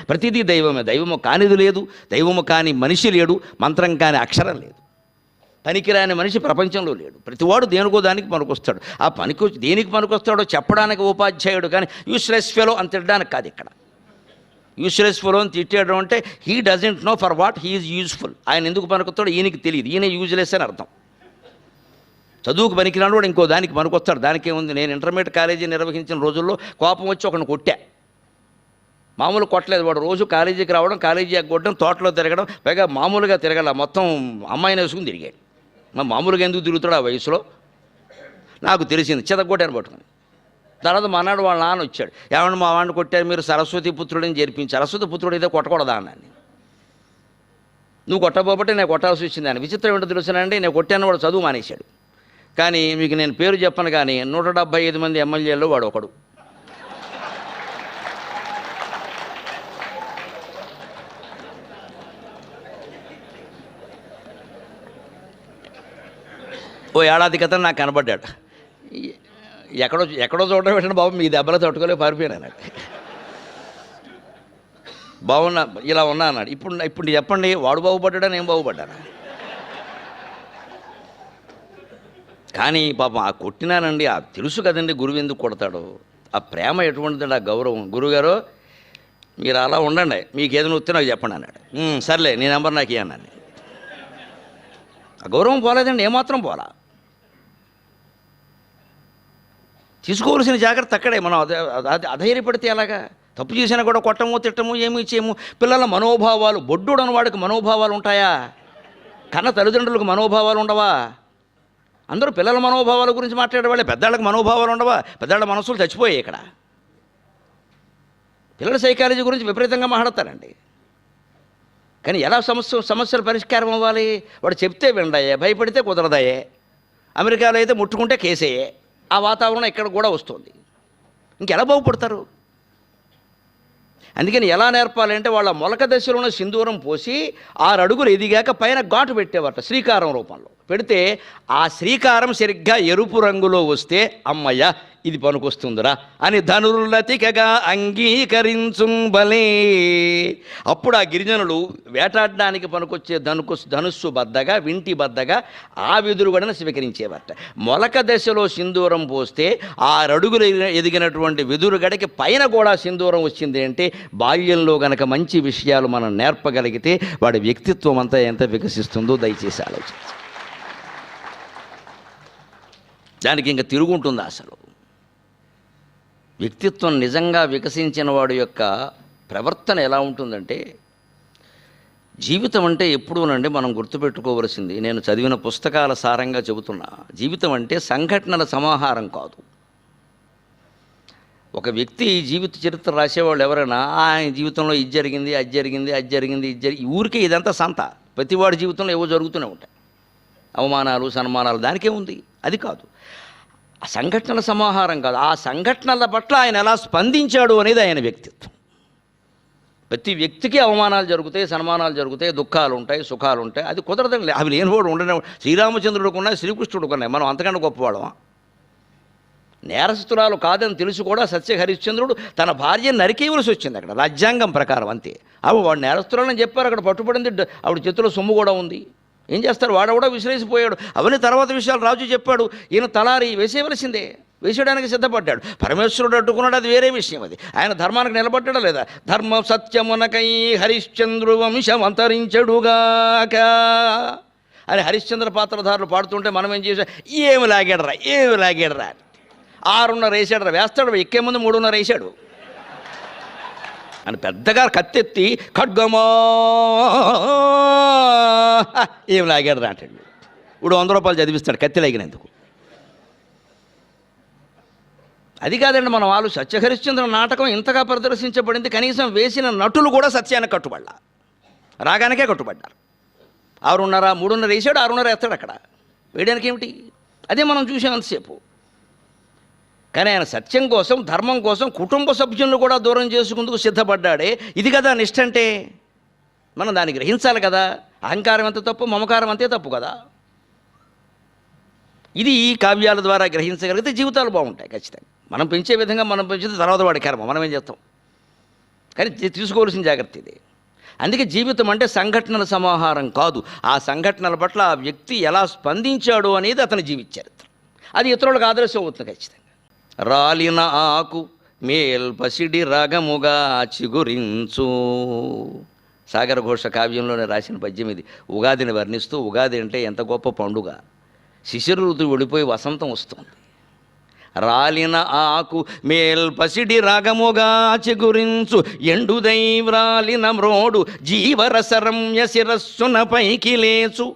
ప్రతిదీ దైవమే. దైవము కానిది లేదు, దైవము కాని మనిషి లేడు, మంత్రం కాని అక్షరం లేదు. పనికిరాని మనిషి ప్రపంచంలో లేడు. ప్రతివాడు దేనికో దానికి పనికొస్తాడు. ఆ దేనికి పనికొస్తాడో చెప్పడానికి ఉపాధ్యాయుడు, కానీ యూస్లెస్ ఫెలో అని తిట్టడానికి కాదు. ఇక్కడ యూస్లెస్ ఫెలో అని తిట్టేయడం అంటే he doesn't know for what he is useful. ఆయన ఎందుకు పనికొస్తాడో ఈయనకి తెలియదు, ఈయన యూజ్లెస్ అని అర్థం. చదువుకు పనికిరాని వాడు ఇంకో దానికి పనికొస్తాడు, దానికేముంది. నేను ఇంటర్మీడియట్ కాలేజీ నిర్వహించిన రోజుల్లో కోపం వచ్చి ఒకరిని కొట్టా. మామూలు కొట్టలేదు, వాడు రోజు కాలేజీకి రావడం, కాలేజీ ఎగ్గొట్టడం, తోటలో తిరగడం, పైగా మామూలుగా తిరగల, మొత్తం అమ్మాయిని వేసుకుని తిరిగాడు. మామూలుగా ఎందుకు తిరుగుతాడు ఆ వయసులో నాకు తెలిసింది. చెదగొట్టాను పట్టుకుని. తర్వాత మన్నాడు వాళ్ళ నాన్న వచ్చాడు, ఏమన్నా మా వాడిని కొట్టారు మీరు, సరస్వతి పుత్రుడిని చేర్పించి. సరస్వతి పుత్రుడు అయితే కొట్టకూడదా అన్నాను. నువ్వు కొట్టబోబట్టే నేను కొట్టాల్సి వచ్చింది అని. విచిత్రం ఏంటో తెలుసునండి, నేను కొట్టాను వాడు చదువు మానేశాడు. కానీ మీకు నేను పేరు చెప్పను, కానీ 175 మంది ఎమ్మెల్యేల్లో వాడు ఒకడు. ఓ ఏడాది క్రితం నాకు కనబడ్డాడు. ఎక్కడో చూడడం పెట్టండి బాబు, మీ దెబ్బలు తట్టుకోలేక పారిపోయాను అన్నాడు. బాగున్నా, ఇలా ఉన్నా అన్నాడు. ఇప్పుడు చెప్పండి, వాడు బాగుపడ్డా నేను బాగుపడ్డాను? కానీ పాపం ఆ కొట్టినానండి, ఆ తెలుసు కదండి గురువు ఎందుకు కొడతాడు, ఆ ప్రేమ ఎటువంటిదండి, ఆ గౌరవం. గురువుగారు మీరు అలా ఉండండి, మీకు ఏదైనా వస్తే నాకు చెప్పండి అన్నాడు. సర్లే నీ నెంబర్ నాకు ఇవ్వండి అన్నాను. ఆ గౌరవం పోలేదండి, ఏమాత్రం పోలా. తీసుకోవాల్సిన జాగ్రత్త అక్కడే. మనం అధైర్యపడితే ఎలాగా? తప్పు చేసినా కూడా కొట్టము తిట్టము ఏమి ఇచ్చేము. పిల్లల మనోభావాలు, బొడ్డుడని వాడికి మనోభావాలు ఉంటాయా? కన్న తల్లిదండ్రులకు మనోభావాలు ఉండవా? అందరూ పిల్లల మనోభావాల గురించి మాట్లాడేవాళ్ళే, పెద్దాళ్ళకి మనోభావాలు ఉండవా? పెద్దాళ్ళ మనసులు చచ్చిపోయాయి ఇక్కడ. పిల్లల సైకాలజీ గురించి విపరీతంగా మాట్లాడతారండి. కానీ ఎలా సమస్యల పరిష్కారం అవ్వాలి? వాడు చెప్తే వినడాయే, భయపడితే కుదరదాయే. అమెరికాలో అయితే ముట్టుకుంటే కేసేయే. ఆ వాతావరణం ఇక్కడ కూడా వస్తుంది. ఇంకెలా బాగుపడతారు? అందుకని ఎలా నేర్పాలంటే, వాళ్ళ మొలక దశలోనే సింధూరం పోసి 6 అడుగులు ఎదిగాక పైన ఘాటు పెట్టేవారట శ్రీకారం రూపంలో. పెడితే ఆ శ్రీకారం సరిగ్గా ఎరుపు రంగులో వస్తే అమ్మయ్య ఇది పనికొస్తుందిరా అని ధనుర్లతికగా అంగీకరించుం బలే. అప్పుడు ఆ గిరిజనులు వేటాడడానికి పనికొచ్చే ధనుస్సు బద్దగా, వింటి బద్దగా ఆ వెదురుగడను స్వీకరించేవారట. మొలక దశలో సింధూరం పోస్తే 6 అడుగులు ఎదిగినటువంటి వెదురుగడకి పైన కూడా సింధూరం వచ్చింది అంటే, బాల్యంలో గనక మంచి విషయాలు మనం నేర్పగలిగితే వాడి వ్యక్తిత్వం అంతా ఎంత వికసిస్తుందో దయచేసి ఆలోచించండి. దానికి ఇంకా తిరుగుంటుందా అసలు? వ్యక్తిత్వం నిజంగా వికసించిన వాడి యొక్క ప్రవర్తన ఎలా ఉంటుందంటే, జీవితం అంటే ఎప్పుడూనండి మనం గుర్తుపెట్టుకోవలసింది, నేను చదివిన పుస్తకాల సారంగా చెబుతున్నా, జీవితం అంటే సంఘటనల సమాహారం కాదు. ఒక వ్యక్తి జీవిత చరిత్ర రాసేవాళ్ళు ఎవరైనా ఆయన జీవితంలో ఇది జరిగింది, అది జరిగింది, అది జరిగింది, ఇది జరిగి ఊరికే ఇదంతా సంత. ప్రతివాడి జీవితంలో ఏవో జరుగుతూనే ఉంటాయి, అవమానాలు సన్మానాలు, దానికే ఉంది. అది కాదు, ఆ సంఘటనల సమాహారం కాదు. ఆ సంఘటనల పట్ల ఆయన ఎలా స్పందించాడు అనేది ఆయన వ్యక్తిత్వం. ప్రతి వ్యక్తికి అవమానాలు జరుగుతాయి, సన్మానాలు జరుగుతాయి, దుఃఖాలు ఉంటాయి, సుఖాలు ఉంటాయి. అది కుదరదండి, అవి లేనివాడు ఉండనే. శ్రీరామచంద్రుడికి ఉన్నాయి, శ్రీకృష్ణుడికి ఉన్నాయి, మనం అంతకంటే గొప్పవాళ్ళమా? నేరస్తురాలు కాదని తెలుసు కూడా సత్య హరిశ్చంద్రుడు తన భార్యను నరికేయవలసి వచ్చింది అక్కడ, రాజ్యాంగం ప్రకారం. అంతే. వాడు నేరస్తురాలని చెప్పారు, అక్కడ పట్టుబడింది, ఆవిడ చేతిలో సొమ్ము కూడా ఉంది. ఏం చేస్తారు, వాడు కూడా విసిరేసిపోయాడు. అవన్నీ తర్వాత విషయాలు రాజు చెప్పాడు. ఈయన తలారి వేసేయవలసిందే, వేసేయడానికి సిద్ధపడ్డాడు. పరమేశ్వరుడు అడ్డుకున్నాడు, అది వేరే విషయం. అది ఆయన ధర్మానికి నిలబడ్డా లేదా? ధర్మ సత్యమునకై హరిశ్చంద్రు వంశం అంతరించెడుగాక అని హరిశ్చంద్ర పాత్రధారులు పాడుతుంటే మనం ఏం చేసాం? ఏమి లాగాడరా 6.5 వేసాడరా, వేస్తాడు, ఎక్కే ముందు 3.5 వేసాడు అని పెద్దగా కత్తెత్తి ఖడ్గమా ఏం లాగాడరా అంటాడు. ఇప్పుడు 100 రూపాయలు చదివిస్తాడు కత్తి లాగినందుకు. అది కాదండి మనం సత్యహరిశ్చంద్ర నాటకం ఇంతగా ప్రదర్శించబడింది, కనీసం వేసిన నటులు కూడా సత్యానికి కట్టుబడ్డా, రాగానికే కట్టుబడ్డారు. 6.5 3.5 వేసాడు, 6.5 వేస్తాడు అక్కడ. వేయడానికి ఏమిటి? అదే మనం చూసామంతసేపు. కానీ ఆయన సత్యం కోసం, ధర్మం కోసం కుటుంబ సభ్యులను కూడా దూరం చేసుకుందుకు సిద్ధపడ్డాడే. ఇది కదా నిష్ఠ అంటే. మనం దాన్ని గ్రహించాలి కదా. అహంకారం ఎంత తప్పు, మమకారం అంతే తప్పు కదా. ఇది ఈ కావ్యాల ద్వారా గ్రహించగలిగితే జీవితాలు బాగుంటాయి ఖచ్చితంగా. మనం పెంచే విధంగా మనం పెంచితే తర్వాత వాడి కర్మ, మనం ఏం చేస్తాం. కానీ తీసుకోవాల్సిన జాగ్రత్త ఇది. అందుకే జీవితం అంటే సంఘటనల సమాహారం కాదు. ఆ సంఘటనల పట్ల ఆ వ్యక్తి ఎలా స్పందించాడు అనేది అతని జీవిత చరిత్ర. అది ఇతరులకు ఆదర్శం అవుతుంది ఖచ్చితంగా. రాలిన ఆకు మేల్పసిడి రాగముగా చిగురించు, సాగర ఘోష కావ్యంలోనే రాసిన పద్యం ఇది. ఉగాదిని వర్ణిస్తూ, ఉగాది అంటే ఎంత గొప్ప పండుగ. శిశిర ఋతువు వెళ్ళిపోయి వసంతం వస్తుంది. రాలిన ఆకు మేల్పసిడి రాగముగా చిగురించు ఎండుదై వ్రాలిన మ్రోడు జీవరసరమ్య శిరస్సున పైకి లేచు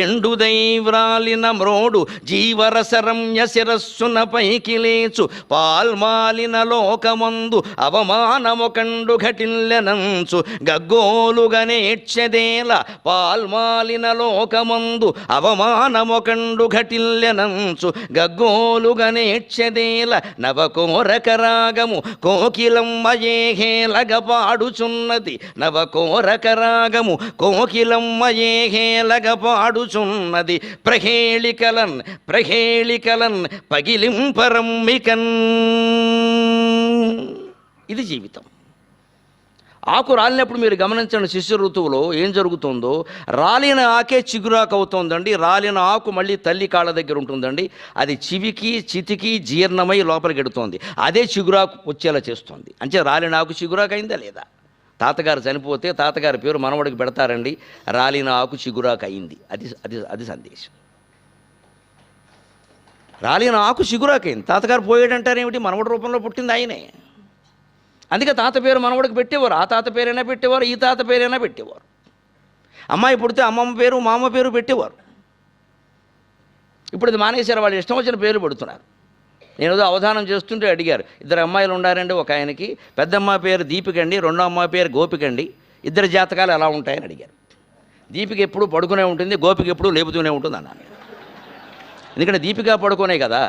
ఎండుదై వ్రాలిన మ్రోడు జీవరసరమ్య శిరస్సున పైకి లేచు పాల్మాలిన లోకమందు అవమానమొకండు ఘటిల్లెనంచు గగ్గోలుగా నేర్చెదేల పాల్మాలిన లోకమందు అవమానమొకండు ఘటిల్లెనంచు గగ్గోలుగా నేర్చెదేల నవకోరక రాగము కోకిలమ్మయే హేలగ పాడుచున్నది నవకోరక రాగము కోకిలమ్మయే హేలగ పాడుచున్నది ప్రహేళికలన్ పగిలింపరమ్మికన్. ఇది జీవితం. ఆకు రాలినప్పుడు మీరు గమనించండి, శిశిర ఋతువులో ఏం జరుగుతుందో, రాలిన ఆకే చిగురాకు అవుతుందండి. రాలిన ఆకు మళ్ళీ తల్లి కాళ్ళ దగ్గర ఉంటుందండి. అది చితికి జీర్ణమై లోపలికి ఎడుతోంది. అదే చిగురాకు వచ్చేలా చేస్తుంది. అంటే రాలిన ఆకు చిగురాకు అయిందా లేదా? తాతగారు చనిపోతే తాతగారి పేరు మనవడికి పెడతారండి. రాలిన ఆకు చిగురాకు అయింది. అది సందేశం. రాలిన ఆకు చిగురాకైంది. తాతగారు పోయాడంటారేమిటి? మనవడి రూపంలో పుట్టింది ఆయనే. అందుకే తాత పేరు మనవడికి పెట్టేవారు. ఆ తాత పేరైనా పెట్టేవారు, ఈ తాత పేరైనా పెట్టేవారు. అమ్మాయి పుడితే అమ్మమ్మ పేరు మామ పేరు పెట్టేవారు. ఇప్పుడు ఇది మానేశారు. వాళ్ళు ఇష్టం వచ్చిన పేరు పెడుతున్నారు. నేను ఏదో అవధానం చేస్తుంటే అడిగారు, 2 అమ్మాయిలు ఉండారండి. ఒక ఆయనకి పెద్దమ్మ పేరు దీపికండి, రెండో అమ్మాయి పేరు గోపికండి. 2 జాతకాలు ఎలా ఉంటాయని అడిగారు. దీపిక ఎప్పుడు పడుకునే ఉంటుంది, గోపిక ఎప్పుడు లేపుతూనే ఉంటుంది అన్నాను. ఎందుకంటే దీపిక పడుకునే కదా.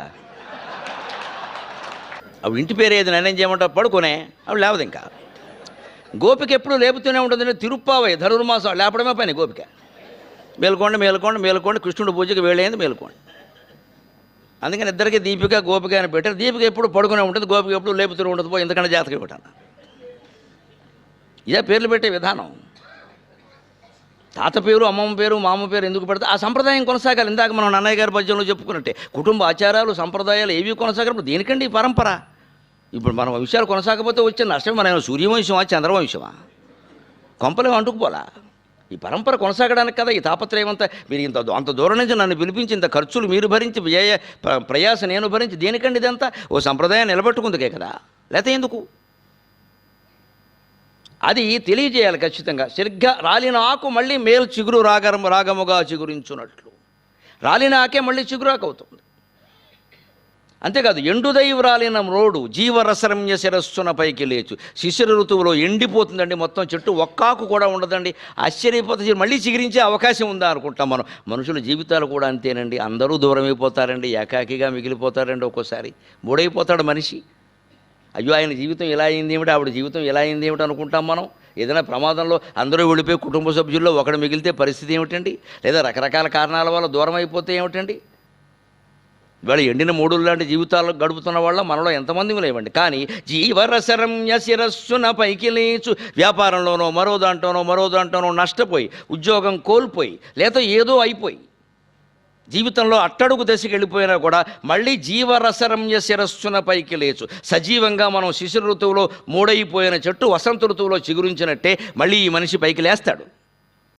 అవి ఇంటి పేరు ఏది నిర్ణయం చేయమంటారు, పడుకునే అవి లేవదు. ఇంకా గోపిక ఎప్పుడు లేపుతూనే ఉంటుంది. తిరుప్పావై ధనుర్మాసం లేపడమే పని గోపిక. మేలుకోండి కృష్ణుడు పూజకి వేళైంది మేలుకోండి. అందుకని ఇద్దరికి దీపిక గోపిక అని పెట్టారు. దీపిక ఎప్పుడు పడుకునే ఉంటుంది, గోపిక ఎప్పుడు లేపుతూనే ఉంటుంది. ఎందుకంటే జాతకం ఇవ్వటాను. ఇదే పేర్లు పెట్టే విధానం. తాత పేరు అమ్మమ్మ పేరు మామ పేరు ఎందుకు పెడితే ఆ సంప్రదాయం కొనసాగాలి. ఇందాక మనం అన్నయ్య గారి పద్యంలో చెప్పుకున్నట్టే కుటుంబ ఆచారాలు సంప్రదాయాలు ఏవి కొనసాగినప్పుడు దేనికండి ఈ పరంపర? ఇప్పుడు మనం విషయాలు కొనసాగకపోతే వచ్చే నష్టం మన సూర్యవంశమా చంద్రవంశమా? కొంపలేం అంటుకుపోలా. ఈ పరంపర కొనసాగడానికి కదా ఈ తాపత్రయం అంతా. మీరు అంత దూరం నుంచి నన్ను పిలిపించి ఇంత ఖర్చులు మీరు భరించి ప్రయాస నేను భరించి దేనికండి ఇదంతా? ఓ సంప్రదాయం నిలబెట్టుకుందుకే కదా, లేకపోతే ఎందుకు? అది తెలియజేయాలి ఖచ్చితంగా. సరిగ్గా రాలిన ఆకు మళ్ళీ మేలు చిగురు రాగముగా చిగురించున్నట్లు రాలిన ఆకే మళ్ళీ చిగురాకు అవుతుంది. అంతేకాదు, ఎండుదై వ్రాలిన మ్రోడు జీవరసరమ్య శిరస్సున పైకి లేచు. శిశిర ఋతువులో ఎండిపోతుందండి మొత్తం చెట్టు, ఒక్కాకు కూడా ఉండదండి. ఆశ్చర్యపోతే మళ్ళీ చిగురించే అవకాశం ఉందా అనుకుంటాం మనం. మనుషుల జీవితాలు కూడా అంతేనండి. అందరూ దూరం అయిపోతారండి, ఏకాకిగా మిగిలిపోతారండి. ఒక్కోసారి మూడైపోతాడు మనిషి. అయ్యో ఆయన జీవితం ఇలా అయింది ఏమిటి, ఆవిడ జీవితం ఇలా అయింది ఏమిటి అనుకుంటాం మనం. ఏదైనా ప్రమాదంలో అందరూ వెళ్ళిపోయి కుటుంబ సభ్యుల్లో ఒకడు మిగిలితే పరిస్థితి ఏమిటండి? లేదా రకరకాల కారణాల వల్ల దూరం అయిపోతే ఏమిటండి? ఇవాళ ఎండిన మూడులు లాంటి జీవితాలు గడుపుతున్న వాళ్ళ మనలో ఎంతమంది లేవండి. కానీ జీవరసరమ్య శిరస్సున పైకి లేచు. వ్యాపారంలోనో మరో దాంట్లోనో నష్టపోయి, ఉద్యోగం కోల్పోయి, లేదా ఏదో అయిపోయి జీవితంలో అట్టడుగు దశకి వెళ్ళిపోయినా కూడా మళ్ళీ జీవరసరమ్య శిరస్సున పైకి లేచు. సజీవంగా మనం శిశిర ఋతువులో మూడైపోయిన చెట్టు వసంత ఋతువులో చిగురించినట్టే మళ్ళీ ఈ మనిషి పైకి లేస్తాడు.